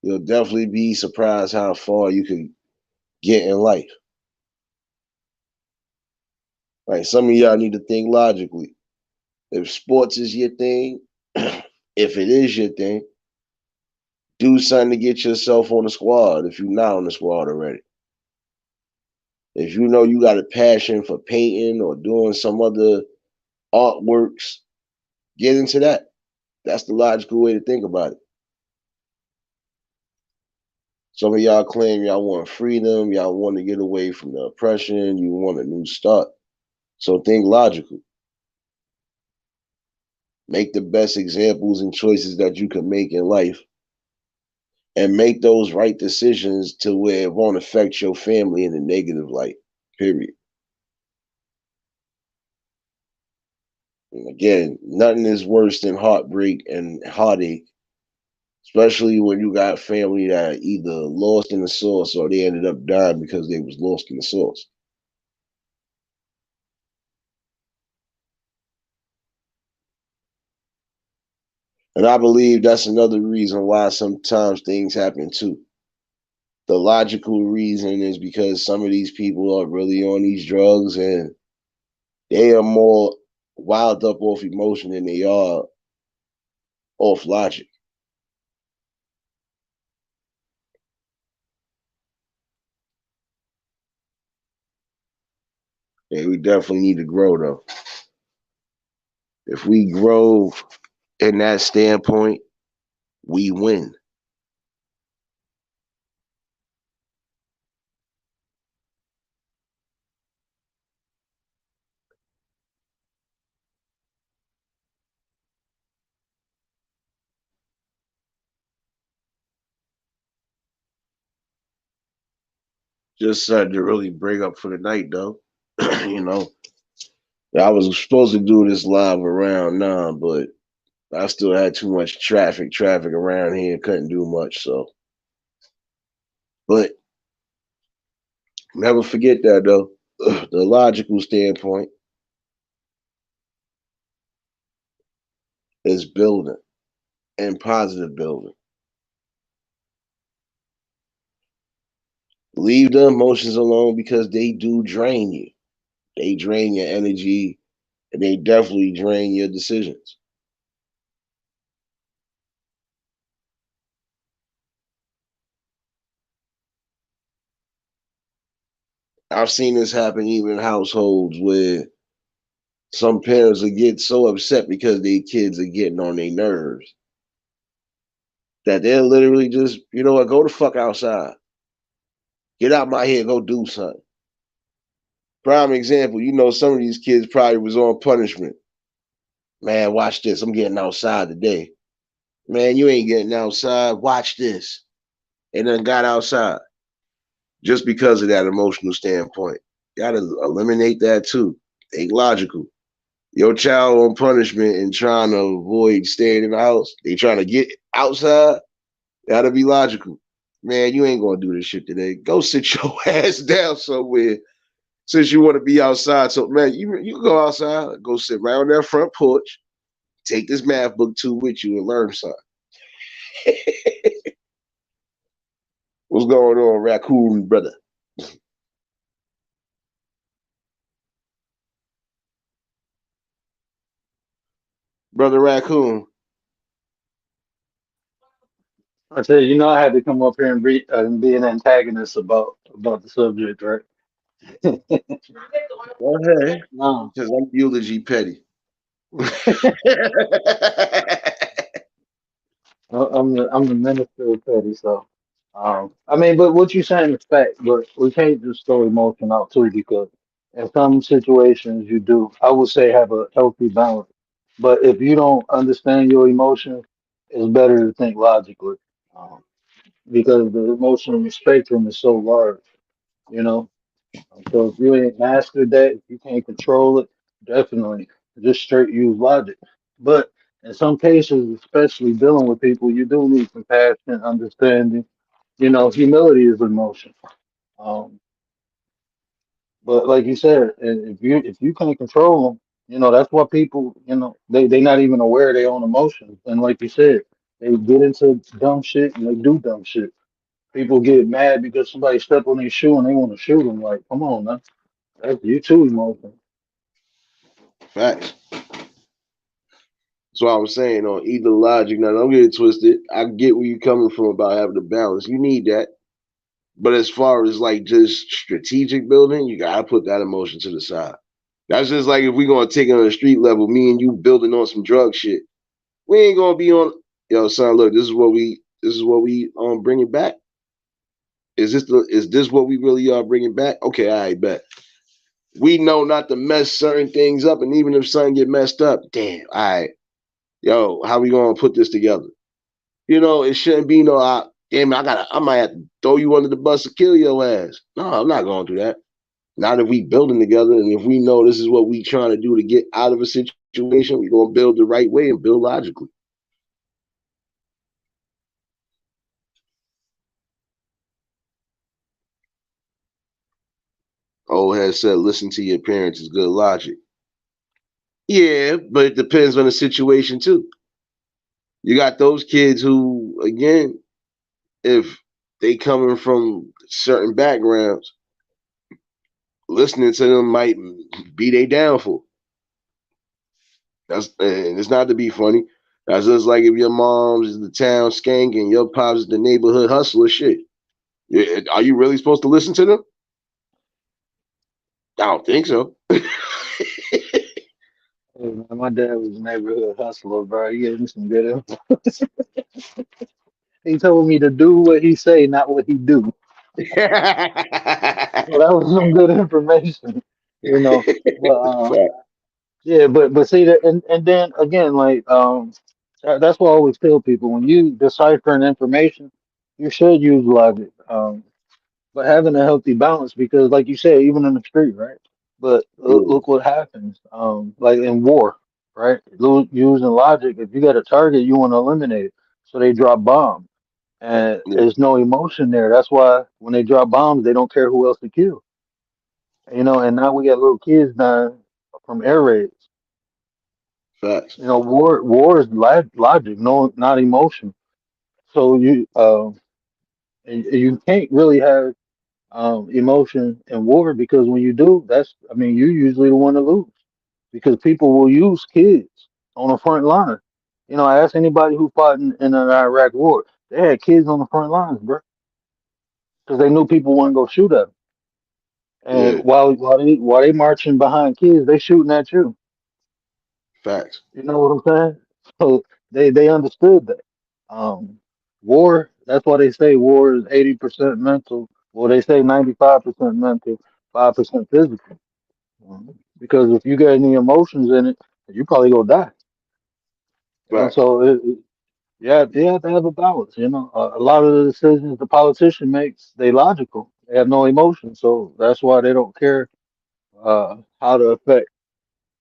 You'll definitely be surprised how far you can get in life. Like some of y'all need to think logically. If sports is your thing, if it is your thing, do something to get yourself on the squad if you're not on the squad already. If you know you got a passion for painting or doing some other artworks, get into that. That's the logical way to think about it. Some of y'all claim y'all want freedom, y'all want to get away from the oppression, you want a new start. So think logical. Make the best examples and choices that you can make in life and make those right decisions to where it won't affect your family in a negative light, period. And again, nothing is worse than heartbreak and heartache Especially when you got family that either lost in the source or they ended up dying because they was lost in the source. And I believe that's another reason why sometimes things happen too. The logical reason is because some of these people are really on these drugs and they are more wild up off emotion than they are off logic. And we definitely need to grow though. If we grow in that standpoint, we win. Just something to really bring up for the night though. You know, I was supposed to do this live around 9, but I still had too much traffic around here, couldn't do much. So, but never forget that though. The logical standpoint is building and positive building. Leave the emotions alone because they do drain you. They drain your energy and they definitely drain your decisions. I've seen this happen even in households where some parents will get so upset because their kids are getting on their nerves that they're literally just, you know what, go the fuck outside. Get out my head, go do something. Prime example, you know, some of these kids probably was on punishment. Man, watch this. I'm getting outside today. Man, you ain't getting outside. Watch this. And then got outside just because of that emotional standpoint. You gotta eliminate that too. Ain't logical. Your child on punishment and trying to avoid staying in the house. They trying to get outside. Gotta be logical. Man, you ain't gonna do this shit today. Go sit your ass down somewhere since you want to be outside. So man, you can go outside, go sit right on that front porch, take this math book too with you and learn something. What's going on, raccoon brother? Brother raccoon. I said, I had to come up here and be an antagonist about the subject, right? Go ahead. No, Because I'm eulogy petty. I'm the minister of petty, so I mean, but what you're saying is fact, but we can't just throw emotion out too because in some situations you do, I would say, have a healthy balance. But if you don't understand your emotions, it's better to think logically, um, because the emotional spectrum is so large, you know. So if you ain't mastered that, if you can't control it, definitely just straight use logic. But in some cases, especially dealing with people, you do need compassion, understanding. Humility is emotion. Um, but like you said, if you can't control them, that's why people, they not even aware of their own emotions. And like you said, they get into dumb shit and they do dumb shit. People get mad because somebody stepped on their shoe and they want to shoot them. Like, come on, man. That's you too emotional. Facts. That's what I was saying on either logic. Now, don't get it twisted. I get where you're coming from about having the balance. You need that. But as far as like just strategic building, you gotta put that emotion to the side. That's just like if we gonna take it on a street level, me and you building on some drug shit. We ain't gonna be on. Yo, son, look, this is what we bringing back. Is this what we really are bringing back? Okay, I bet. We know not to mess certain things up, and even if something get messed up, damn, all right, yo, how we gonna put this together? It shouldn't be no, damn, I might have to throw you under the bus to kill your ass. No, I'm not going to do that. Not if we building together, and if we know this is what we trying to do to get out of a situation, we gonna build the right way and build logically. old head said, listen to your parents is good logic. Yeah, but it depends on the situation too. You got those kids who, again, if they coming from certain backgrounds, listening to them might be their downfall. And it's not to be funny. That's just like if your mom's is the town skank and your pops is the neighborhood hustler. Shit, are you really supposed to listen to them? I don't think so. Hey, man, my dad was a neighborhood hustler, bro. He gave me some good info. He told me to do what he say, not what he do. So that was some good information, you know. But yeah, but see that, and then again, like that's what I always tell people when you decipher an information, you should use logic. But having a healthy balance because, like you said, even in the street, right? But Mm, look what happens. Like in war, right? Using logic, if you got a target, you want to eliminate it, so they drop bombs, and yeah, there's no emotion there. That's why when they drop bombs, they don't care who else to kill. You know, and now we got little kids dying from air raids. facts. You know, war is logic, no, not emotion. So you can't really have emotion in war because when you do, I mean, you're usually the one to lose because people will use kids on the front line. You know, I ask anybody who fought in an Iraq war, they had kids on the front lines, bro, because they knew people wouldn't go shoot at them. And Yeah, while they marching behind kids, they shooting at you. facts. You know what I'm saying? So they understood that. Um, war. That's why they say war is 80% mental. Well, they say 95% mental, 5% physical. Because if you got any emotions in it, you probably gonna die. You know, Facts. so yeah, they have to have a balance. You know, a lot of the decisions the politician makes, they logical. They have no emotion, so that's why they don't care how the effect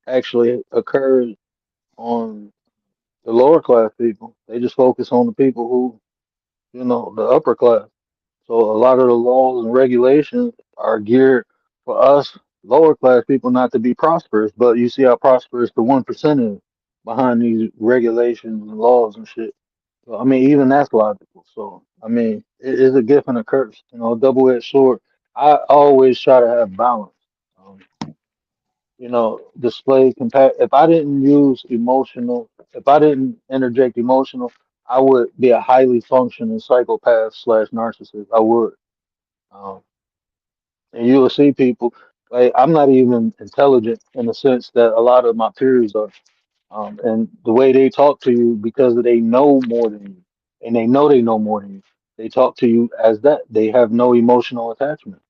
actually occurs on the lower class people. They just focus on the people who, you know, the upper class. So a lot of the laws and regulations are geared for us lower class people not to be prosperous, but you see how prosperous the 1% is behind these regulations and laws and shit. So I mean, even that's logical. So I mean, it is a gift and a curse, you know, double-edged sword. I always try to have balance. Um, you know, display compat. If I didn't use emotional, if I didn't interject emotional, I would be a highly functioning psychopath slash narcissist. I would. Um, and you will see people like I'm not even intelligent in the sense that a lot of my peers are. And the way they talk to you because they know more than you, and they know more than you. They talk to you as that. They have no emotional attachment.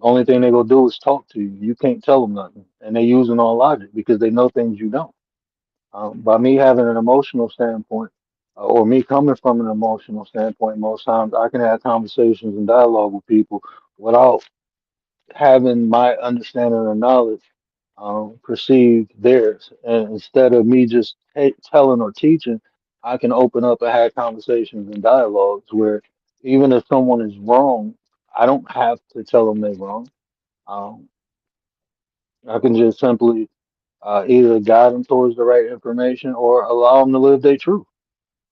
Only thing they gonna do is talk to you. You can't tell them nothing, and they using all logic because they know things you don't. By me having an emotional standpoint, or me coming from an emotional standpoint, most times I can have conversations and dialogue with people without having my understanding or knowledge perceive theirs. And instead of me just telling or teaching, I can open up and have conversations and dialogues where even if someone is wrong, I don't have to tell them they're wrong. Um, I can just simply either guide them towards the right information or allow them to live their truth.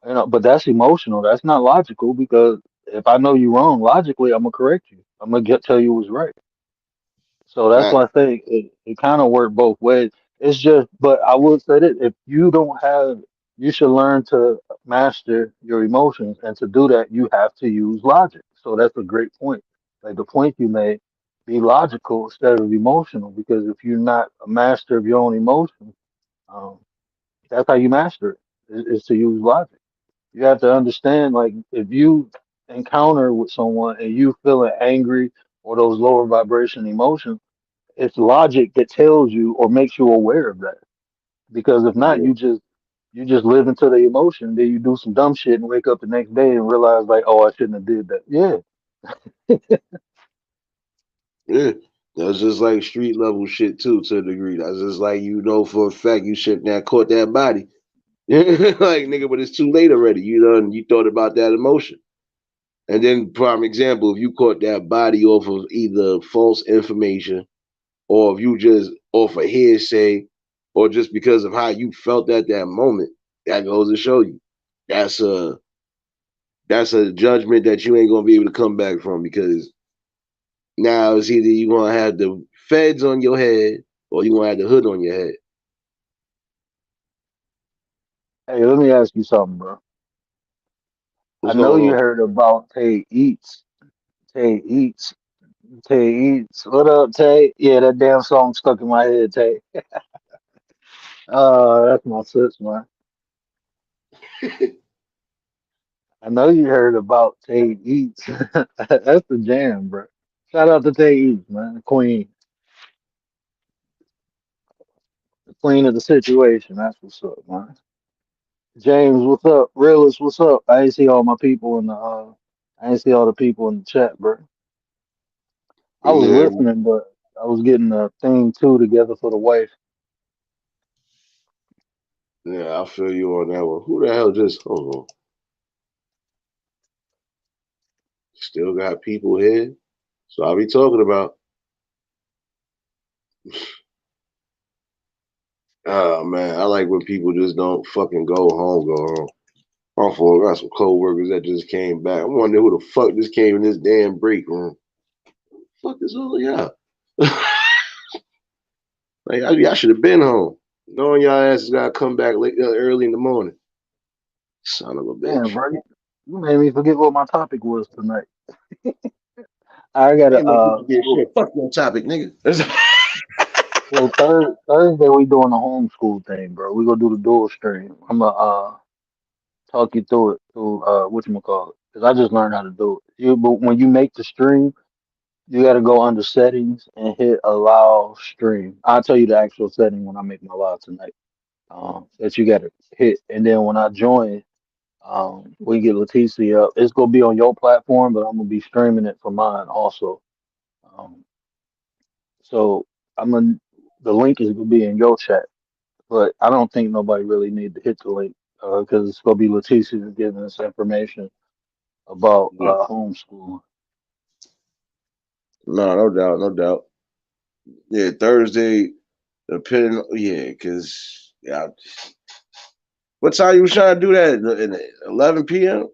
You know, but that's emotional. That's not logical because if I know you're wrong, logically, I'm gonna correct you. I'm gonna tell you what's right. So that's why Facts. I say it kind of worked both ways. It's just, but I would say that if you don't have, you should learn to master your emotions, and to do that, you have to use logic. So that's a great point. Like the point you made, be logical instead of emotional, because if you're not a master of your own emotions, um, that's how you master it, is to use logic. You have to understand, like, if you encounter with someone and you feeling angry or those lower vibration emotions, it's logic that tells you or makes you aware of that. Because if not, Yeah, you just live into the emotion, then you do some dumb shit and wake up the next day and realize like, oh, I shouldn't have did that. Yeah, yeah. That's just like street level shit too, to a degree. That's just like for a fact you shouldn't have caught that body. Like nigga, but it's too late already. You thought about that emotion. And then, prime example, if you caught that body off of either false information or if you just off a hearsay or just because of how you felt at that moment, that goes to show you that's a that's a judgment that you ain't gonna be able to come back from because now it's either you gonna have the feds on your head or you gonna have the hood on your head. Hey, let me ask you something, bro. I What's know going you on? heard about Tay Eats. Tay Eats. Tay Eats. What up, Tay? Yeah, that damn song stuck in my head, Tay. That's my sis, man. I know you heard about Tay Eats. That's the jam, bro. Shout out to Tay Eats, man. The queen of the situation. That's what's up, man. James, what's up? Realist, what's up? I ain't see all my people in the I ain't see all the people in the chat, bro. I was Yeah, listening, but I was getting a thing too together for the wife. yeah, I feel you on that one. Who the hell just hold on? Still got people here. So I'll be talking about. Oh man, I like when people just don't fucking go home, go home. My fault. I got some co-workers that just came back. I wonder who the fuck just came in this damn break room. Fuck is all of y'all? Like I should have been home. Knowing y'all asses gotta come back late, early in the morning. Son of a Damn, bitch. bro, you made me forget what my topic was tonight. I gotta Ain't no get shit. Fuck your topic, nigga. so Thursday we doing the homeschool thing, bro. We gonna do the dual stream. I'm gonna talk you through it through whatchamacallit, because I just learned how to do it. But when you make the stream, you gotta go under settings and hit allow stream. I'll tell you the actual setting when I make my live tonight. That you gotta hit, and then when I join, we get Leticia up. It's gonna be on your platform, but I'm gonna be streaming it from mine also. Um, so I'm gonna the link is gonna be in your chat, but I don't think nobody really need to hit the link because it's gonna be Leticia giving us information about Yeah. homeschool. No, no doubt, no doubt. Yeah, Thursday, depending. Yeah, cause yeah. What time you was trying to do that? In 11 p.m.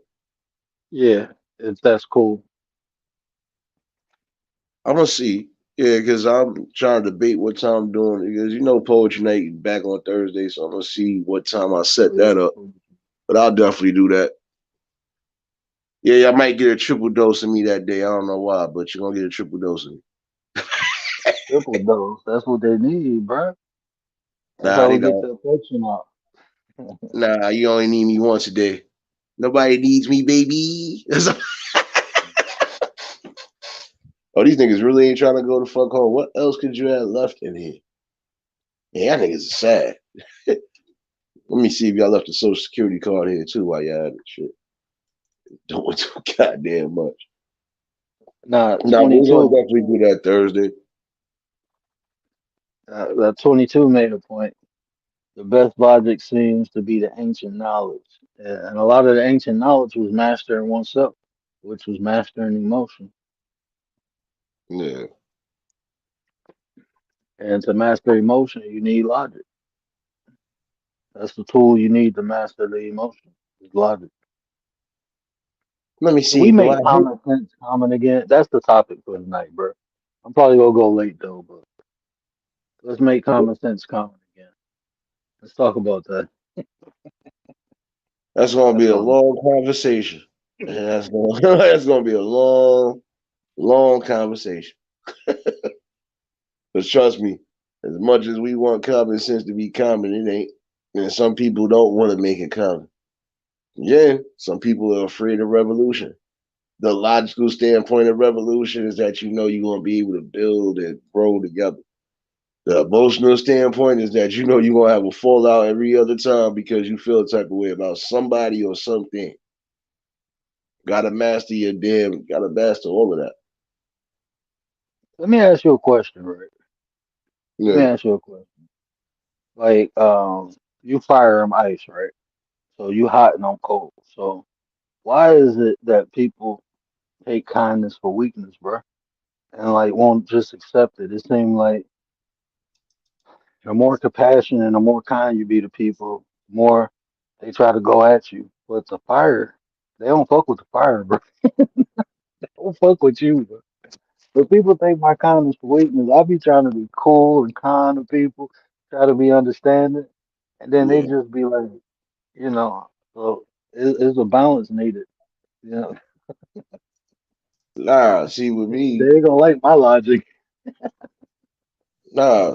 Yeah, if that's cool. I'm gonna see. Yeah, because I'm trying to debate what time I'm doing. Because you know, poetry night back on Thursday, so I'm gonna see what time I set that up. But I'll definitely do that. Yeah, I might get a triple dose of me that day. I don't know why, but you're gonna get a triple dose of me. Triple dose. That's what they need, bro. That's Nah, how they we get don't. the affection out. Nah, you only need me once a day. Nobody needs me, baby. Oh, these niggas really ain't trying to go to fuck home. What else could you have left in here? Yeah, y'all niggas is sad. Let me see if y'all left a social security card here too while y'all at it. Shit. Don't do goddamn much. Nah, Nah, we're gonna 22. definitely do that Thursday. That 22 made a point. The best logic seems to be the ancient knowledge. And a lot of the ancient knowledge was mastering oneself, which was mastering emotion. Yeah. And to master emotion, you need logic. That's the tool you need to master the emotion, is logic. Let me Can we see. Do I make hit? common sense common again? That's the topic for tonight, bro. I'm probably gonna go late though, but let's make common sense common again. Let's talk about that. That's gonna be That's a all. long conversation. And that's gonna that's gonna be a long, long conversation. But trust me, as much as we want common sense to be common, it ain't. And some people don't want to make it common. Yeah, some people are afraid of revolution. The logical standpoint of revolution is that you know you're gonna be able to build and grow together. The emotional standpoint is that you know you're gonna have a fallout every other time because you feel a type of way about somebody or something. Gotta master all of that. Let me ask you a question, right? Let me Yeah. ask you a question. Like, you fire them ice, right? So you hot and I'm cold. So why is it that people? take kindness for weakness, bro, and like won't just accept it. It seems like the more compassionate and the more kind you be to people, the more they try to go at you. But the fire, they don't fuck with the fire, bro. They don't fuck with you, bro. But people think my kindness for weakness. I be trying to be cool and kind to people, try to be understanding, and then they Yeah. just be like, you know, so it's a balance needed. You know, Nah, see with they me, ain't gonna like my logic.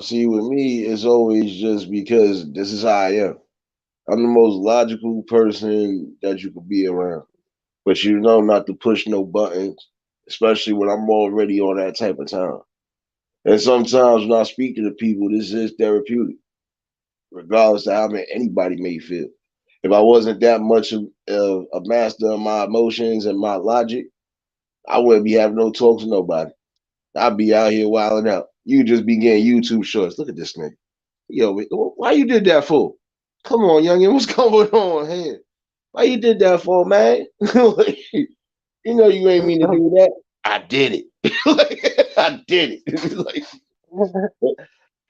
see with me, it's always just because this is how I am. I'm the most logical person that you could be around. But you know not to push no buttons, especially when I'm already on that type of time. And sometimes when I speak to the people, this is therapeutic, regardless of how anybody may feel. If I wasn't that much of a master of my emotions and my logic, I wouldn't be having no talks with nobody. I'd be out here wilding out. You just be getting YouTube shorts. Look at this nigga. Yo, why you did that for? Come on, youngin, what's going on here? Why you did that for, man? You know you ain't mean to do that. I did it. I did it.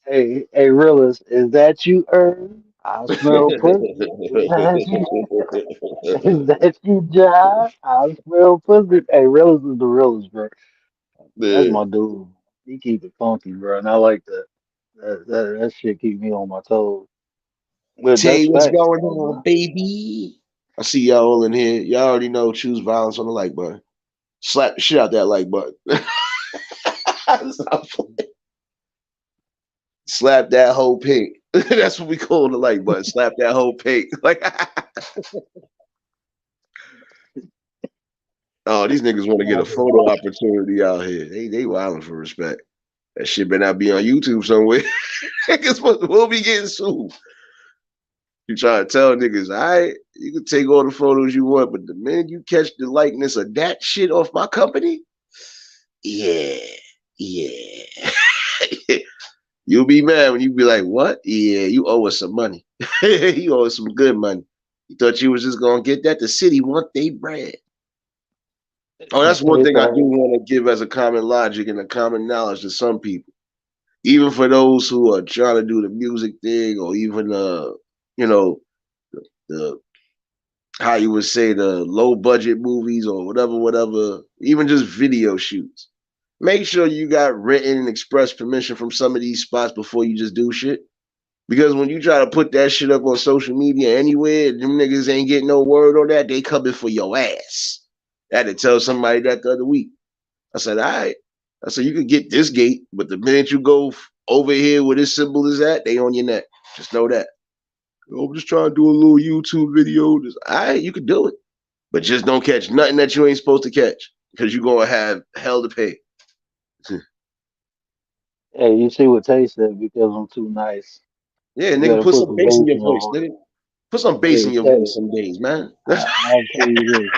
Hey, hey, realist, is that you, Earn? I smell pussy. Is that you? Is that you, John? I smell pussy. Hey, realist is the realist, bro. That's Man. my dude. He keep it funky, bro, and I like that. That shit keep me on my toes. But Tay, that's what's facts, going though, on, bro. baby? I see y'all all in here. Y'all already know choose violence on the like button. Slap the shit out that like button. Slap that whole pink. That's what we call the like button. Slap that whole pink. Like, oh, these niggas want to get Nah, a photo opportunity out here. They wilding for respect. That shit better not be on YouTube somewhere. Niggas will be getting sued. You try to tell niggas, all right, you can take all the photos you want, but the minute you catch the likeness of that shit off my company, yeah, yeah. You'll be mad when you be like, what? Yeah, you owe us some money. You owe us some good money. You thought you was just gonna get that? The city want they bread. Oh, that's one it's thing I do all want to give as a common logic and a common knowledge to some people. Even for those who are trying to do the music thing or even you know, the how you would say the low budget movies or whatever, even just video shoots. Make sure you got written and express permission from some of these spots before you just do shit. Because when you try to put that shit up on social media anywhere, them niggas ain't getting no word on that. They coming for your ass. I had to tell somebody that the other week. I said, all right. I said, you could get this gate, but the minute you go over here where this symbol is at, they on your neck. Just know that. Oh, I'm just trying to do a little YouTube video. Just, all right, you can do it. But just don't catch nothing that you ain't supposed to catch because you're going to have hell to pay. hey, you see what Tay said because I'm too nice. Yeah, You nigga, gotta put put some some bass in bass your in your voice, voice. nigga. Put some bass in Hey, your Tay, voice some days, man. I'll tell you this.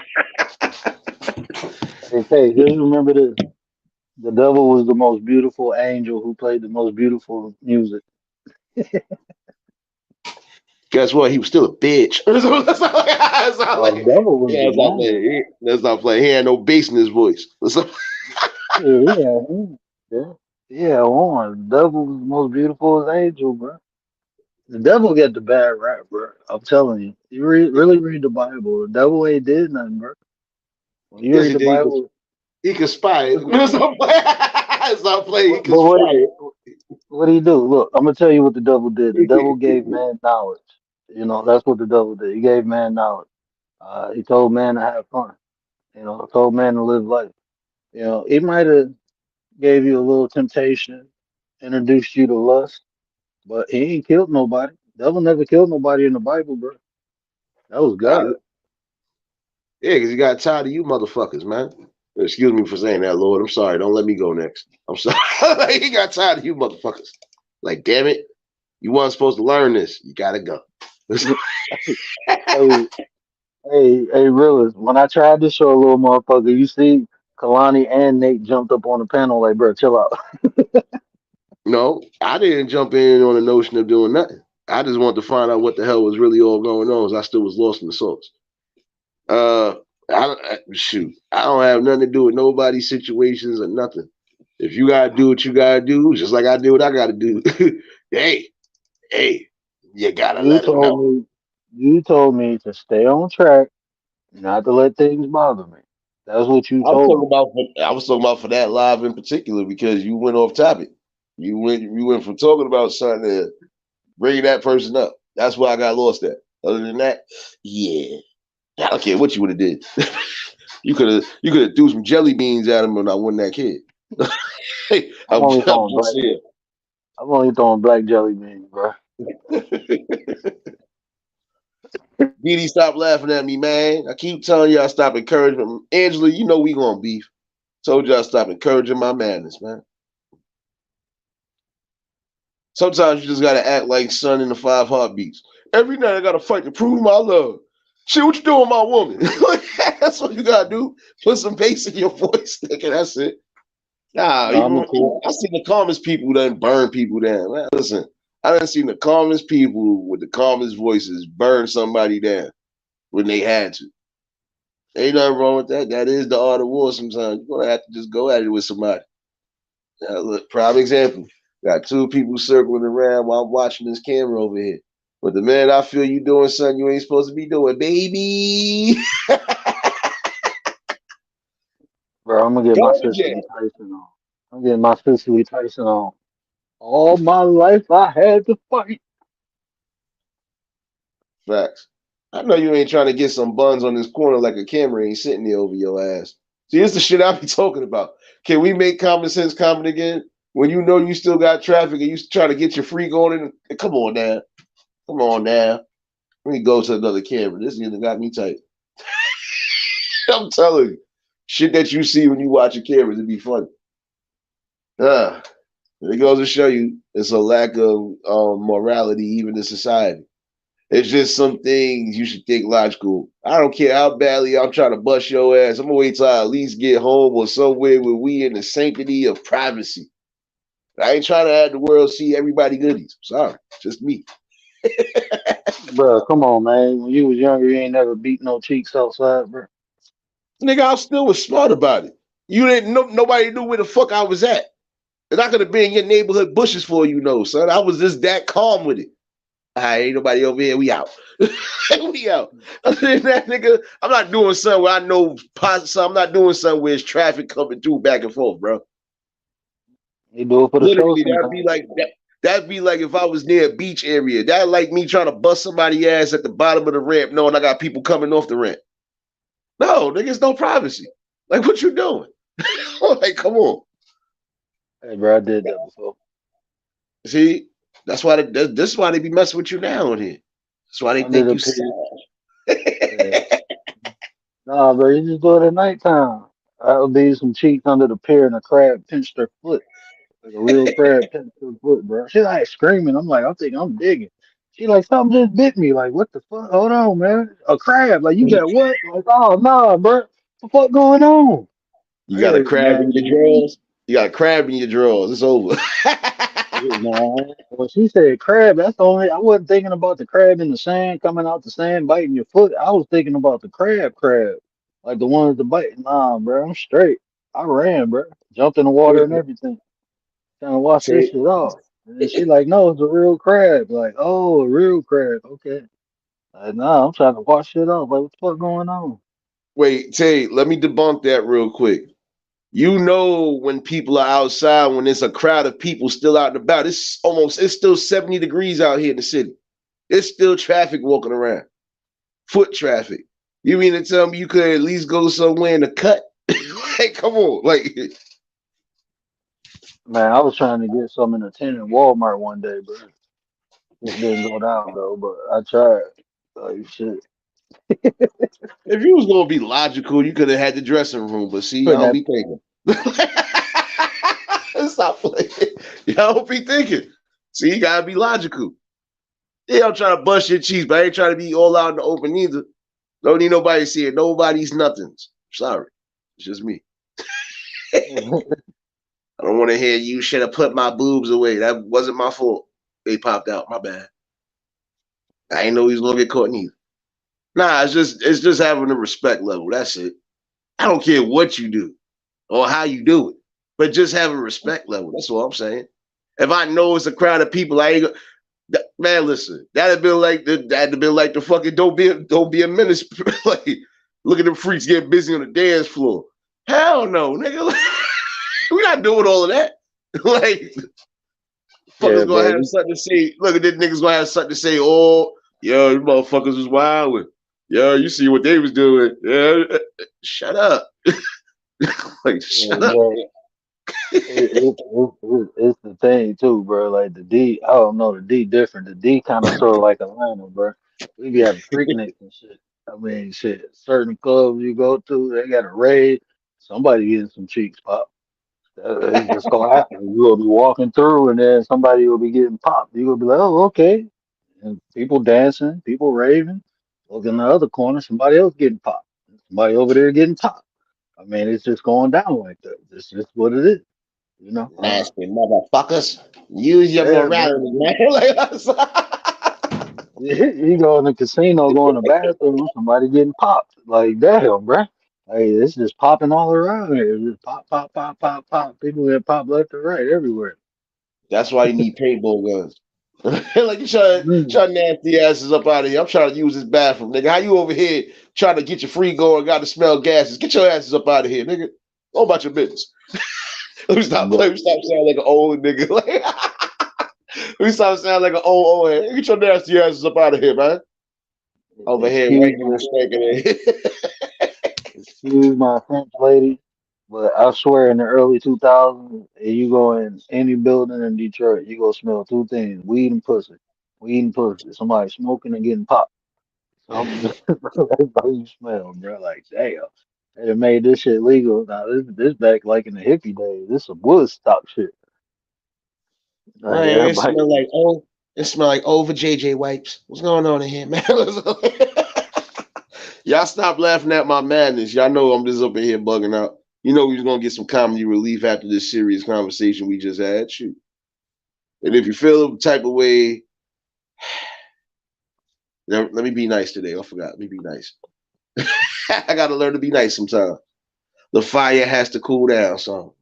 Hey, Tay, just remember this. The devil was the most beautiful angel who played the most beautiful music. Guess what? He was still a bitch. The devil was Yeah, the let's not man. play. Let's not play. He had no bass in his voice. Yeah, yeah. Yeah, one. The devil was the most beautiful angel, bro. The devil get the bad rap, bro. I'm telling you. You really read the Bible. The devil ain't did nothing, bro. When you Yes, read he the did. Bible, He conspired. look at Let's not play. Let's not play. He but what conspired. what do you do? Look, I'm gonna tell you what the devil did. The devil gave man knowledge. You know, that's what the devil did. He gave man knowledge. He told man to have fun. You know, told man to live life. You know, he might have gave you a little temptation, introduced you to lust, but he ain't killed nobody. Devil never killed nobody in the Bible, bro. That was Nah, God. yeah, because he got tired of you motherfuckers, man. Excuse me for saying that, Lord. I'm sorry. Don't let me go next. I'm sorry. He got tired of you motherfuckers. Like, damn it. You weren't supposed to learn this. You gotta go. Hey, hey, realist. When I tried to show a little motherfucker, you see, Kalani and Nate jumped up on the panel like, bro, chill out. No, I didn't jump in on the notion of doing nothing. I just wanted to find out what the hell was really all going on. As I still was lost in the sauce. Shoot, I don't have nothing to do with nobody's situations or nothing. If you gotta do what you gotta do, just like I do what I gotta do. hey, hey, you gotta You let them told know. me, you told me to stay on track, not to let things bother me. That's what you told me. I was talking about for that live in particular because you went off topic. You went from talking about something to bringing that person up. That's why I got lost at. Other than that, yeah, I don't care what you would have did. you could have threw some jelly beans at him and I won that kid. Hey, I'm only I'm throwing just black. saying. I'm only throwing black jelly beans, bro. Didi, stop laughing at me, man. I keep telling you I stop encouraging. Angela, you know we gonna beef. Told you I stop encouraging my madness, man. Sometimes you just gotta act like Son in the Five Heartbeats. Every night I gotta fight to prove my love. Shit, what you doing, my woman? That's what you gotta do. Put some bass in your voice, nigga. That's it. Nah, No, I'm a even cool. I seen the calmest people that burn people down. Man, listen, I done seen the calmest people with the calmest voices burn somebody down when they had to. Ain't nothing wrong with that. That is the art of war sometimes. You're gonna have to just go at it with somebody. Now, look, prime example. Got two people circling around while I'm watching this camera over here. But the man, I feel you doing something you ain't supposed to be doing, baby. Bro, I'm gonna get my Go to Cicely jail. Tyson on. I'm getting my Cicely Tyson on. All my life I had to fight. Facts. I know you ain't trying to get some buns on this corner like a camera ain't sitting there over your ass. See, this the shit I be talking about. Can we make common sense common again? When you know you still got traffic and you try to get your free going in, come on now. Come on now. Let me go to another camera. This nigga got me tight. I'm telling you. Shit that you see when you watch a camera, it'd be funny. Uh, it goes to show you it's a lack of morality even in society. It's just some things you should think logical. I don't care how badly I'm trying to bust your ass. I'm gonna wait till I at least get home or somewhere where we in the sanctity of privacy. I ain't trying to have the world see everybody goodies. Sorry, just me. Bro, come on, man. When you was younger, you ain't never beat no cheeks outside, bro. Nigga, I still was smart about it. You didn't know nobody knew where the fuck I was at. And I could have been in your neighborhood bushes for you know, son. I was just that calm with it. All right, ain't nobody over here. We out. we out. Other than that, nigga, I'm not doing something where I know positive. I'm not doing something where it's traffic coming through back and forth, bro. You do it for the show Literally, that'd sometimes. be like that. That'd be like if I was near a beach area. That like me trying to bust somebody ass at the bottom of the ramp, knowing I got people coming off the ramp. No, nigga, it's no privacy. Like, what you doing? like, come on. Hey, bro, I did that before. See, that's why this is why they be messing with you now on here. That's why they Under think the you pier. sad. Yeah. Nah, bro, you just do it at nighttime. I'll be some cheeks under the pier and a crab pinched her foot. Like a real crab pinched her foot, bro. She like screaming. I'm like, I'm thinking I'm digging. She like, something just bit me. Like, what the fuck? Hold on, man. A crab. Like, you got what? Like, oh, nah, bro. What the fuck going on? You I got a got, crab in man, your drawers. You got a crab in your drawers. It's over. nah. When she said crab, that's the only, I wasn't thinking about the crab in the sand, coming out the sand, biting your foot. I was thinking about the crab. Like the ones that bite. Nah, bro, I'm straight. I ran, bro. Jumped in the water and everything. Trying to wash this Tay, shit off. And then she like, no, it's a real crab. Like, oh, a real crab. Okay. Like, nah, I'm trying to wash shit off. Like, what the fuck going on? wait, Tay, let me debunk that real quick. You know when people are outside, when there's a crowd of people still out and about, it's still 70 degrees out here in the city. It's still traffic walking around. Foot traffic. You mean to tell me you could at least go somewhere in the cut? Hey, come on. Like Man, I was trying to get some in a tin in Walmart one day, bro. It didn't go down though, but I tried. Like shit. if you was gonna be logical, you could have had the dressing room, but see, Putting y'all don't that be thinking. Stop playing. Y'all don't be thinking. See, you gotta be logical. Yeah, I'm trying to bust your cheese, but I ain't trying to be all out in the open either. Don't need nobody seeing nobody's nothings. Sorry. It's just me. I don't want to hear you should have put my boobs away. That wasn't my fault. They popped out. My bad. I ain't know he was gonna get caught neither. Nah, it's just having a respect level. That's it. I don't care what you do or how you do it, but just have a respect level. That's all I'm saying. If I know it's a crowd of people, I ain't man. Listen, that'd have been like the fucking don't be a menace. Like, look at them freaks getting busy on the dance floor. Hell no, nigga. We're not doing all of that. Like, Yeah, fuckers gonna bro. have something to say. Look at this niggas gonna have something to say. Oh, yo, you motherfuckers was wilding. Yo, you see what they was doing. Yeah, shut up. Like, Yeah, shut up. bro. It's the thing too, bro. Like the D, I don't know, the D different. The D kind of sort of like Atlanta, bro. We be having freakniks and shit. I mean, shit. Certain clubs you go to, they got a raid. Somebody getting some cheeks popped. It's just gonna happen. You will be walking through, and then somebody will be getting popped. You will be like, oh, okay. And people dancing, people raving. Look in the other corner, somebody else getting popped. Somebody over there getting popped. I mean, it's just going down like that. It's just what it is, you know. Nasty motherfuckers. Use your Yeah, bro. morality, man. Like, You go in the casino, go in the bathroom, somebody getting popped. Like, damn, bro. Like, it's just popping all around here. Just pop, pop, pop, pop, pop. People get popped left and right everywhere. that's why you need paintball guns. Like, you Mm. try nasty asses up out of here. I'm trying to use this bathroom, nigga. How you over here trying to get your free going, got to smell gases? Get your asses up out of here, nigga. Go about your business. Let me stop But playing. Let me stop sounding like an old nigga. Let me stap sounding like an old head. Get your nasty asses up out of here, man. Over here excuse ranking my and spanking it. excuse my French lady, but I swear in the early 2000s, if you go in any building in Detroit, you go smell two things: weed and pussy. Weed and pussy. Somebody smoking and getting popped. Something that's how you smell, bro. Like, damn. They done made this shit legal. Now this back like in the hippie days. This some Woodstock shit. Like Man, everybody. it smell like over JJ wipes. What's going on in here, man? Y'all stop laughing at my madness. Y'all know I'm just up in here bugging out. You know we was gonna get some comedy relief after this serious conversation we just had. Shoot. And if you feel the type of way, let me be nice today. I forgot. Let me be nice. I gotta learn to be nice sometimes. The fire has to cool down, so.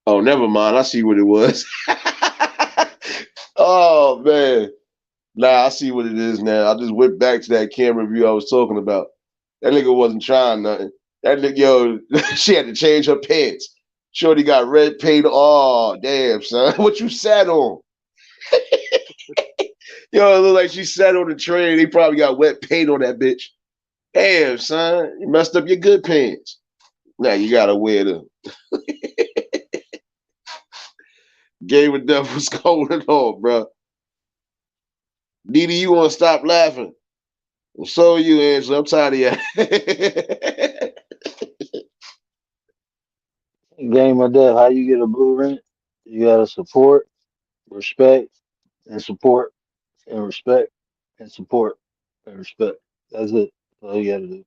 Oh, never mind. I see what it was. Oh man. Nah, I see what it is now. I just went back to that camera view I was talking about. That nigga wasn't trying nothing. That nigga, yo, she had to change her pants. Shorty got red paint. Oh, damn, son. What you sat on? Yo, it looked like she sat on the train. They probably got wet paint on that bitch. Damn, son. You messed up your good pants. Now you gotta wear them. Game of Death was going on, bro. Didi, you want to stop laughing? And so you, Angela. I'm tired of you. Game of death. How you get a blue ring? You gotta support, respect, and support, and respect, and support, and respect. That's it. That's all you gotta do.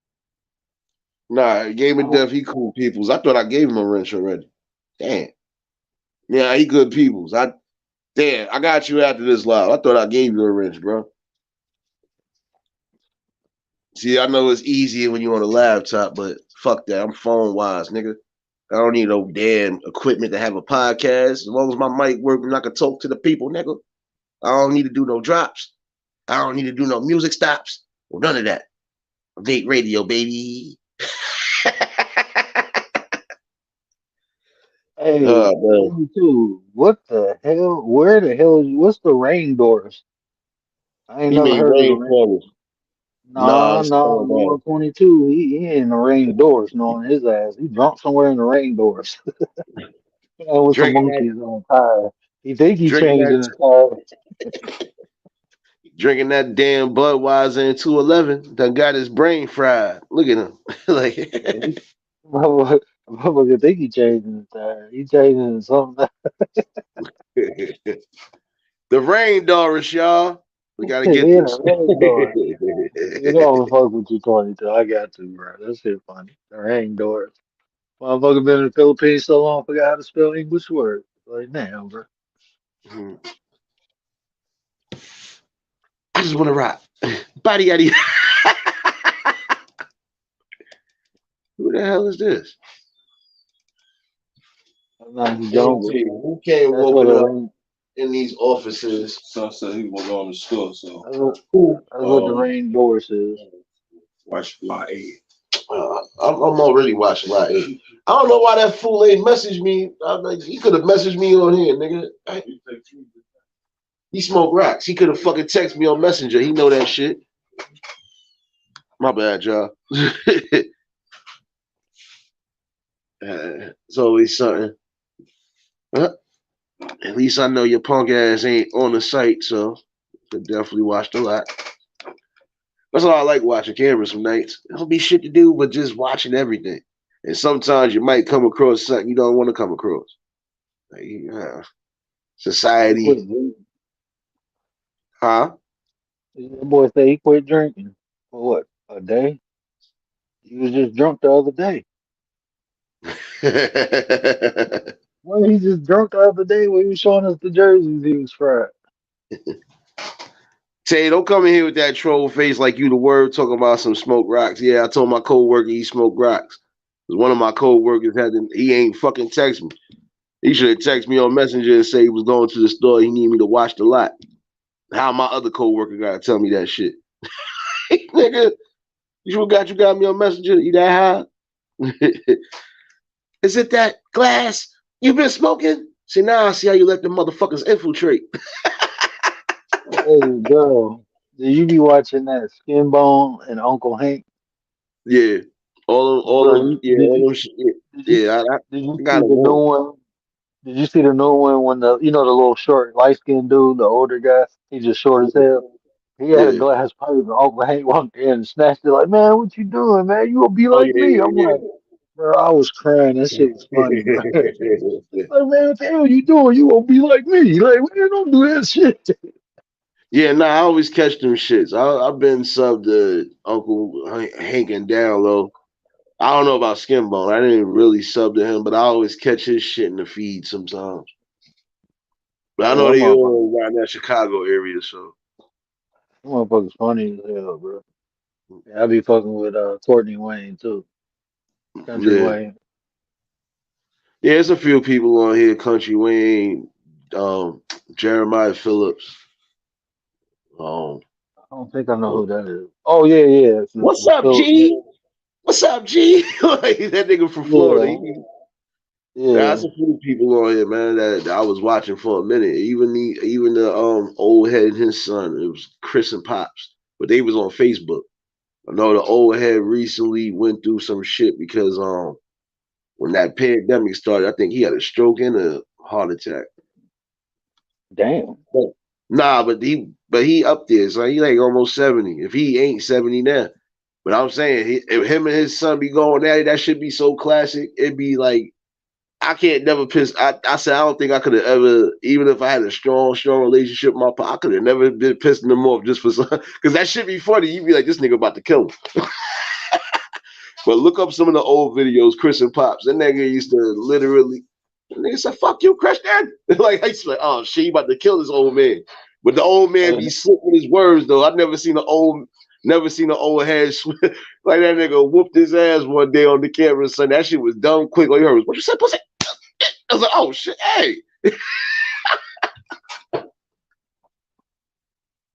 Nah, Game of Death, he cool peoples. I thought I gave him a wrench already. Damn. Yeah, he good peoples. I got you after this live. I thought I gave you a wrench, bro. See, I know it's easier when you're on a laptop, but fuck that. I'm phone wise, nigga. I don't need no damn equipment to have a podcast. As long as my mic works and I can talk to the people, nigga. I don't need to do no drops. I don't need to do no music stops. Well, none of that. Vape radio, baby. Hey, Man. 22. What the hell? Where the hell is what's the rain doors? I ain't He never made heard of the rain. rainforest. Nah, Nah, it's nah, all bad. Lord 22. He in the rain doors, knowing his ass. He drunk somewhere in the rain doors. With some Drinking that, monkeys on tire. He think he drinking changing that, his tire. drinking that damn Budweiser in 211. Done got his brain fried. Look at him. Like Motherfucker think he changing his tire. He changing something. the rain, Doris, y'all. We gotta He get in this. the rain doors. You know I'm fuck with you 22. I got to, bro. That shit funny. The rain doors. Motherfucker been in the Philippines so long, forgot how to spell English words. Like, damn, bro. Mhm. I just want to rock. Body yaddy. Who the hell is this? I'm not in the Who jungle. came That's what walking the up rain. in these offices? Son said he was going to the store, so Who? That's what the rain doors is. watch my eight. I'm already watching my eight. I don't know why that fool ain't messaged me. I'm like, he could have messaged me on here, nigga. He smoked rocks. He could have fucking texted me on Messenger. He know that shit. My bad, y'all. It's always something. Well, at least I know your punk ass ain't on the site, so could definitely watch the lot. That's all I like watching cameras some nights. There'll be shit to do, but just watching everything. And sometimes you might come across something you don't want to come across. Like, He society, quit drinking. huh? That boy say he quit drinking. For what? A day? He was just drunk the other day. Well, he just drunk the other day when he was showing us the jerseys he was fried. Tay, don't come in here with that troll face like you the word talking about some smoke rocks. Yeah, I told my coworker he smoked rocks. Cause one of my coworkers he ain't fucking text me. He should have texted me on Messenger and say he was going to the store. He need me to watch the lot. How my other coworker gotta tell me that shit? Nigga, you got me on Messenger? You that high? Is it that glass? You been smoking? See now I see how you let the motherfuckers infiltrate. Hey, girl, did you be watching that Skin Bone and Uncle Hank? Yeah. Bro, All them shit. did you Yeah, did you I see got a the new one. one? Did you see the new one when the the little short light skinned dude, the older guy, he just short as hell. He had a Yeah. glass pipe and Uncle Hank walked in and snatched it like, man, what you doing, man? You gonna be Oh like yeah, me. I'm like, bro, I was crying. That shit was funny, bro. yeah. Like, man, what the hell you doing? You gonna be like me. Like, man, don't do that shit. Yeah, nah, I always catch them shits. I've been subbed to Uncle Hank and down low. I don't know about Skinbone. I didn't really sub to him, but I always catch his shit in the feed sometimes. But I Yeah, know that they motherfucker. all around that Chicago area, so That motherfucker's funny as hell, bro. Yeah, I be fucking with Courtney Wayne too. Country yeah. Wayne. Yeah, there's a few people on here, Country Wayne, um, Jeremiah Phillips. Um, I don't think I know who that is. Oh yeah, yeah. What's The up, Phil, yeah, G? What's up, G? Like, that nigga from Florida. yeah, That's yeah. a few people on here, man, that I was watching for a minute. Even the old head and his son. It was Chris and Pops, but they was on Facebook. I know the old head recently went through some shit because when that pandemic started, I think he had a stroke and a heart attack. Damn. But, nah, but he up there, so he like almost 70. If he ain't 70 now. But I'm saying if him and his son be going at it, that should be so classic. It'd be like I can't never piss. I said I don't think I could have ever, even if I had a strong relationship with my pa, I could have never been pissing them off just for some. Because that should be funny. You'd be like, this nigga about to kill him. But look up some of the old videos, Chris and Pops. That nigga used to literally, the nigga said, "Fuck you, Christian." Like I used to be like, oh shit, you about to kill this old man. But the old man be Hey, slick with his words though. I've never seen an old head like that nigga whooped his ass one day on the camera. Son, that shit was dumb quick. All you heard was, "What you said, pussy?" I was like, oh shit, hey.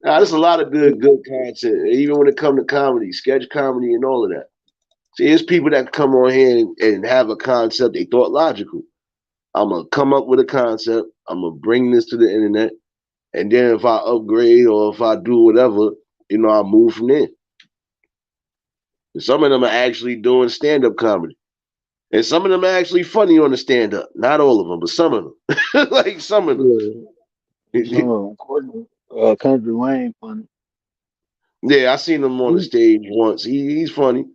Nah, there's a lot of good content, even when it comes to comedy, sketch comedy, and all of that. See, there's people that come on here and have a concept they thought logical. I'm gonna come up with a concept. I'm gonna bring this to the internet, and then if I upgrade or if I do whatever, I move from there. And some of them are actually doing stand-up comedy, and some of them are actually funny on the stand-up. Not all of them, but some of them. Like some of yeah, them. some of them. Courtney, Country Wayne, funny. Yeah, I seen him on the He, stage once. He's funny.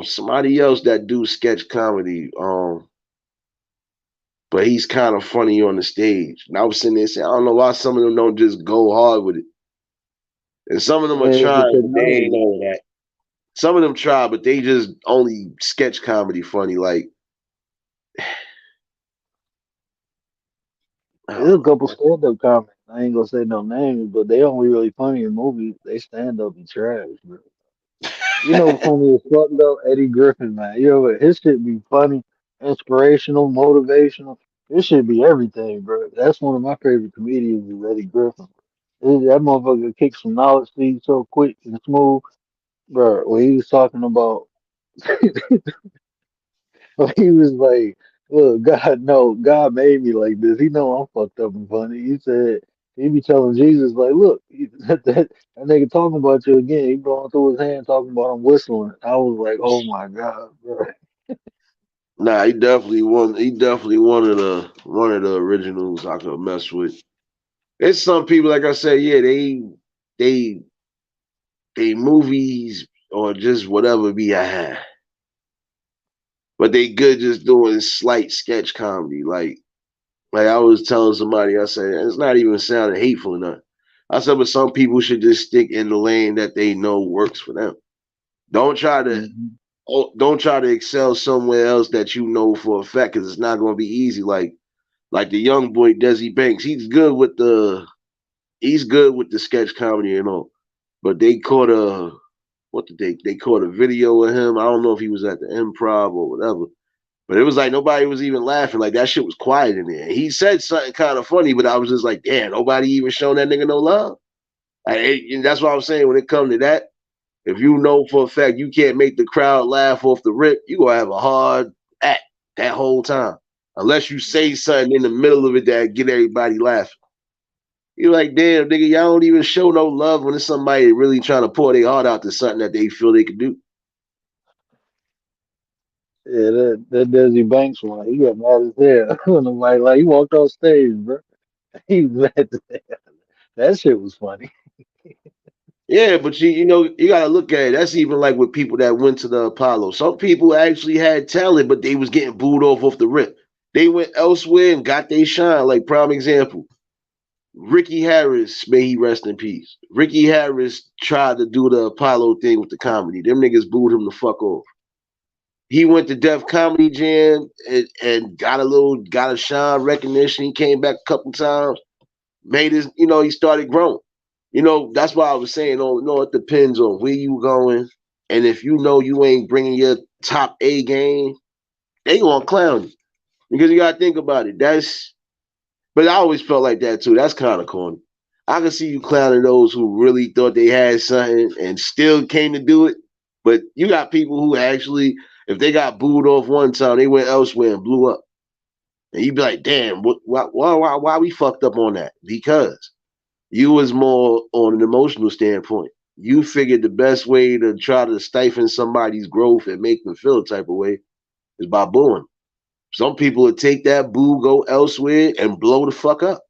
Somebody else that do sketch comedy. But he's kind of funny on the stage. And I was sitting there saying, I don't know why some of them don't just go hard with it. And some of them are it's the trying, but they ain't technology. all that. Some of them try, but they just only sketch comedy funny. Like I There's a don't couple know. stand-up comics. I ain't gonna say no names, but they only really funny in movies. They stand up and trash, bro. You know, funny as fuck though, Eddie Griffin, man. You know what? His shit be funny, inspirational, motivational. This should be everything, bro. That's one of my favorite comedians is Eddie Griffin. That motherfucker kicks some knowledge to you so quick and smooth, bro. When he was talking about, he was like, "Look, God, no, God made me like this. He know I'm fucked up and funny." He said he be telling Jesus like, "Look, that nigga talking about you again." He blowing through his hand talking about him whistling. I was like, "Oh my God, bro." Nah, he definitely one. He definitely one of the originals I could mess with. There's some people, like I said, yeah, they they movies or just whatever be I had, but they good just doing slight sketch comedy. Like I was telling somebody, I said it's not even sounding hateful enough. I said, but some people should just stick in the lane that they know works for them. Don't try to Mhm. don't try to excel somewhere else that you know for a fact because it's not going to be easy. Like the young boy Desi Banks, he's good with the sketch comedy and all. But they caught a what did they caught a video of him. I don't know if he was at the improv or whatever. But it was like nobody was even laughing. Like that shit was quiet in there. He said something kind of funny, but I was just like, damn, nobody even showing that nigga no love. And that's what I was saying when it comes to that. If you know for a fact you can't make the crowd laugh off the rip, you gonna have a hard act that whole time. Unless you say something in the middle of it that get everybody laughing. You're like, damn, nigga, y'all don't even show no love when it's somebody really trying to pour their heart out to something that they feel they can do. Yeah, that Desi Banks one, he got mad as hell. Nobody like he walked off stage, bro. He was mad as hell. That shit was funny. Yeah, but you gotta look at it. That's even like with people that went to the Apollo. Some people actually had talent, but they was getting booed off the rip. They went elsewhere and got their shine. Like prime example, Ricky Harris, may he rest in peace. Ricky Harris tried to do the Apollo thing with the comedy. Them niggas booed him the fuck off. He went to Def Comedy Jam and got a shine recognition. He came back a couple times, made his, he started growing. That's why I was saying, it depends on where you going. And if you know you ain't bringing your top A game, they gonna clown you. Because you gotta think about it. But I always felt like that too. That's kind of corny. I can see you clowning those who really thought they had something and still came to do it. But you got people who actually, if they got booed off one time, they went elsewhere and blew up. And you'd be like, damn, why we fucked up on that? Because you was more on an emotional standpoint. You figured the best way to try to stifle somebody's growth and make them feel a type of way is by booing. Some people would take that boo, go elsewhere, and blow the fuck up.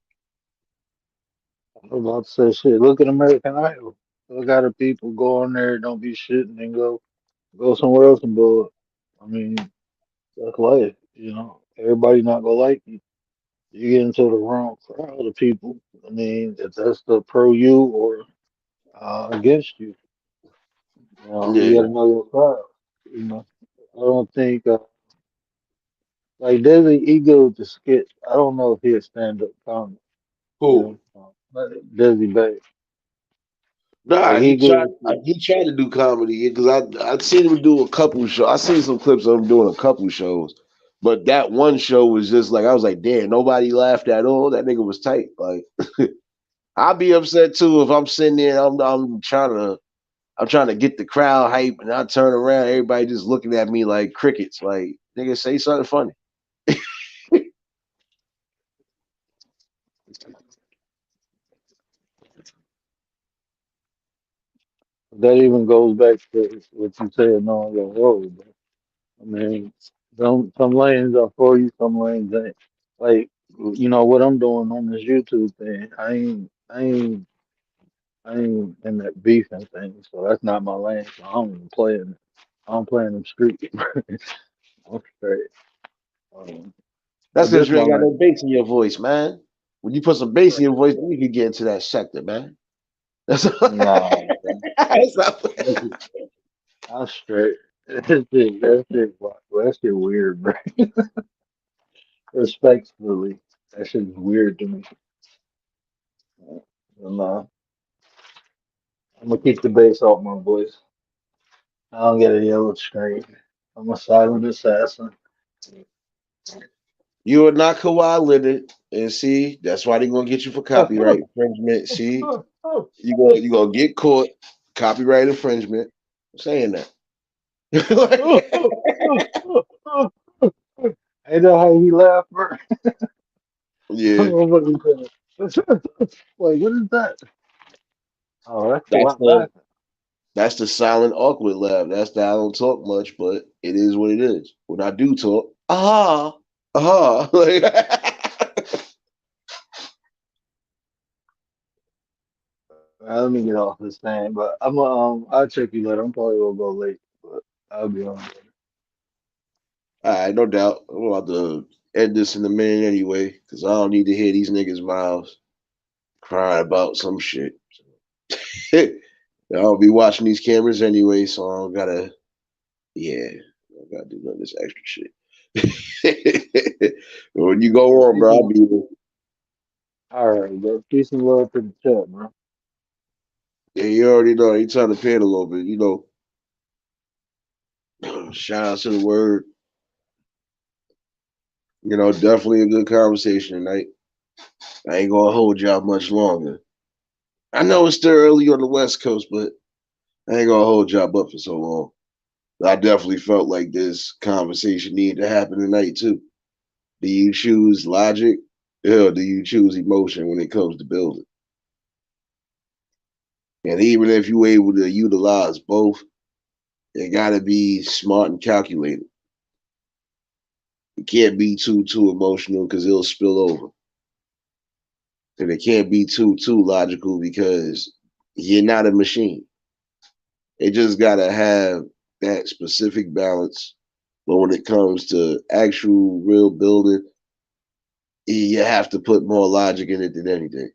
I was about to say shit. Look at American Idol. Look at the people go on there, don't be shit, and then go somewhere else and blow up. I mean, that's life, you know. Everybody not gonna like you. You get into the wrong crowd of people. I mean, if that's the pro you or against you, you Yeah. gotta know your crowd. You know, I don't think like Desi Ego the skit. I don't know if he'll stand up comedy. You Who? know, Desi Bay. Like Nah, he good. he tried to do comedy because I seen him do a couple shows. I seen some clips of him doing a couple shows, but that one show was just like I was like, damn, nobody laughed at all. That nigga was tight. Like I'd be upset too if I'm sitting there. I'm trying to get the crowd hype, and I turn around, everybody just looking at me like crickets. Like nigga, say something funny. That even goes back to what you said, knowing your role. But I mean, some lanes are for you, some lanes ain't. Like what I'm doing on this YouTube thing. I ain't in that beefing thing, so that's not my lane. So I don't even play in it. I don't play in them streets. I'm straight. Um, That's but because this you my ain't got lane. no bass in your voice, man. When you put some bass in your voice, then you can get into that sector, man. That's, Nah, man. that's not, I'm straight. That shit weird, bro. respectfully. That shit is weird to me. And, I'm gonna keep the bass off my voice. I don't get a yellow screen. I'm a silent assassin. You are not Kawhi Leonard, and see, that's why they're gonna get you for copyright infringement. See, you gonna get caught copyright infringement. I'm saying that. I know how he laughed, bro. Yeah, Wait, what is that? Oh, that's that's what the laughing. that's the silent awkward laugh. That's the I don't talk much, but it is what it is. When I do talk, like, Let me get off this thing, but I'll check you later. I'm probably gonna go late, but I'll be on. all right, no doubt. I'm about to end this in a minute anyway, because I don't need to hear these niggas' mouths crying about some shit. I'll be watching these cameras anyway, so I don't gotta. Yeah, I don't gotta do none of this extra shit. When you go on, bro, I'll be there. All right, bro. Peace and love to the chat, bro. Yeah, you already know. You trying to pan a little bit, Shout out to the word. Definitely a good conversation tonight. I ain't gonna hold y'all much longer. I know it's still early on the West Coast, but I ain't gonna hold y'all up for so long. I definitely felt like this conversation needed to happen tonight too. Do you choose logic? Or do you choose emotion when it comes to building? And even if you're able to utilize both, it gotta be smart and calculated. It can't be too emotional because it'll spill over. And it can't be too logical because you're not a machine. It just gotta have that specific balance. But when it comes to actual real building, you have to put more logic in it than anything.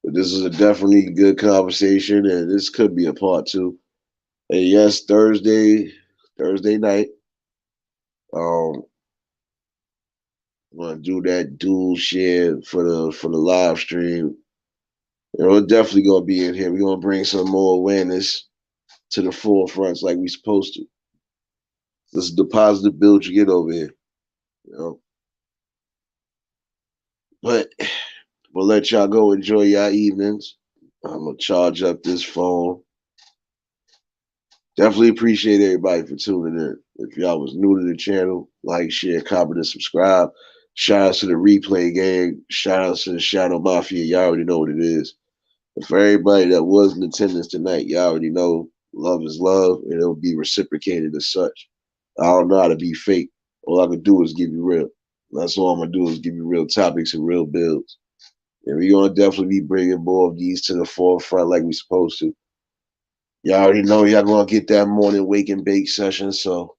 But this is a definitely good conversation, and this could be a part two. And yes, Thursday night, um, I'm gonna do that dual share for the live stream. We're definitely gonna be in here. We're gonna bring some more awareness to the forefronts like we supposed to. This is the positive build you get over here, you know. But we'll let y'all go enjoy your evenings. I'm gonna charge up this phone. Definitely appreciate everybody for tuning in. If y'all was new to the channel, like, share, comment, and subscribe. Shout out to the replay gang. Shout out to the Shadow Mafia. Y'all already know what it is. And for everybody that was in attendance tonight, y'all already know love is love, and it'll be reciprocated as such. I don't know how to be fake. All I can do is give you real. That's all I'm gonna do is give you real topics and real builds. And we're gonna definitely be bringing more of these to the forefront like we supposed to. Y'all already know y'all gonna get that morning wake and bake session, so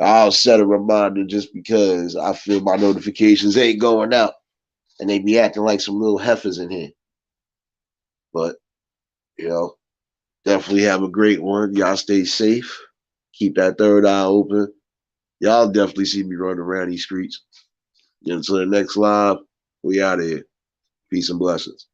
I'll set a reminder just because I feel my notifications ain't going out and they be acting like some little heifers in here. But, you know, definitely have a great one. Y'all stay safe. Keep that third eye open. Y'all definitely see me running around these streets. Until the next live, we out of here. Peace and blessings.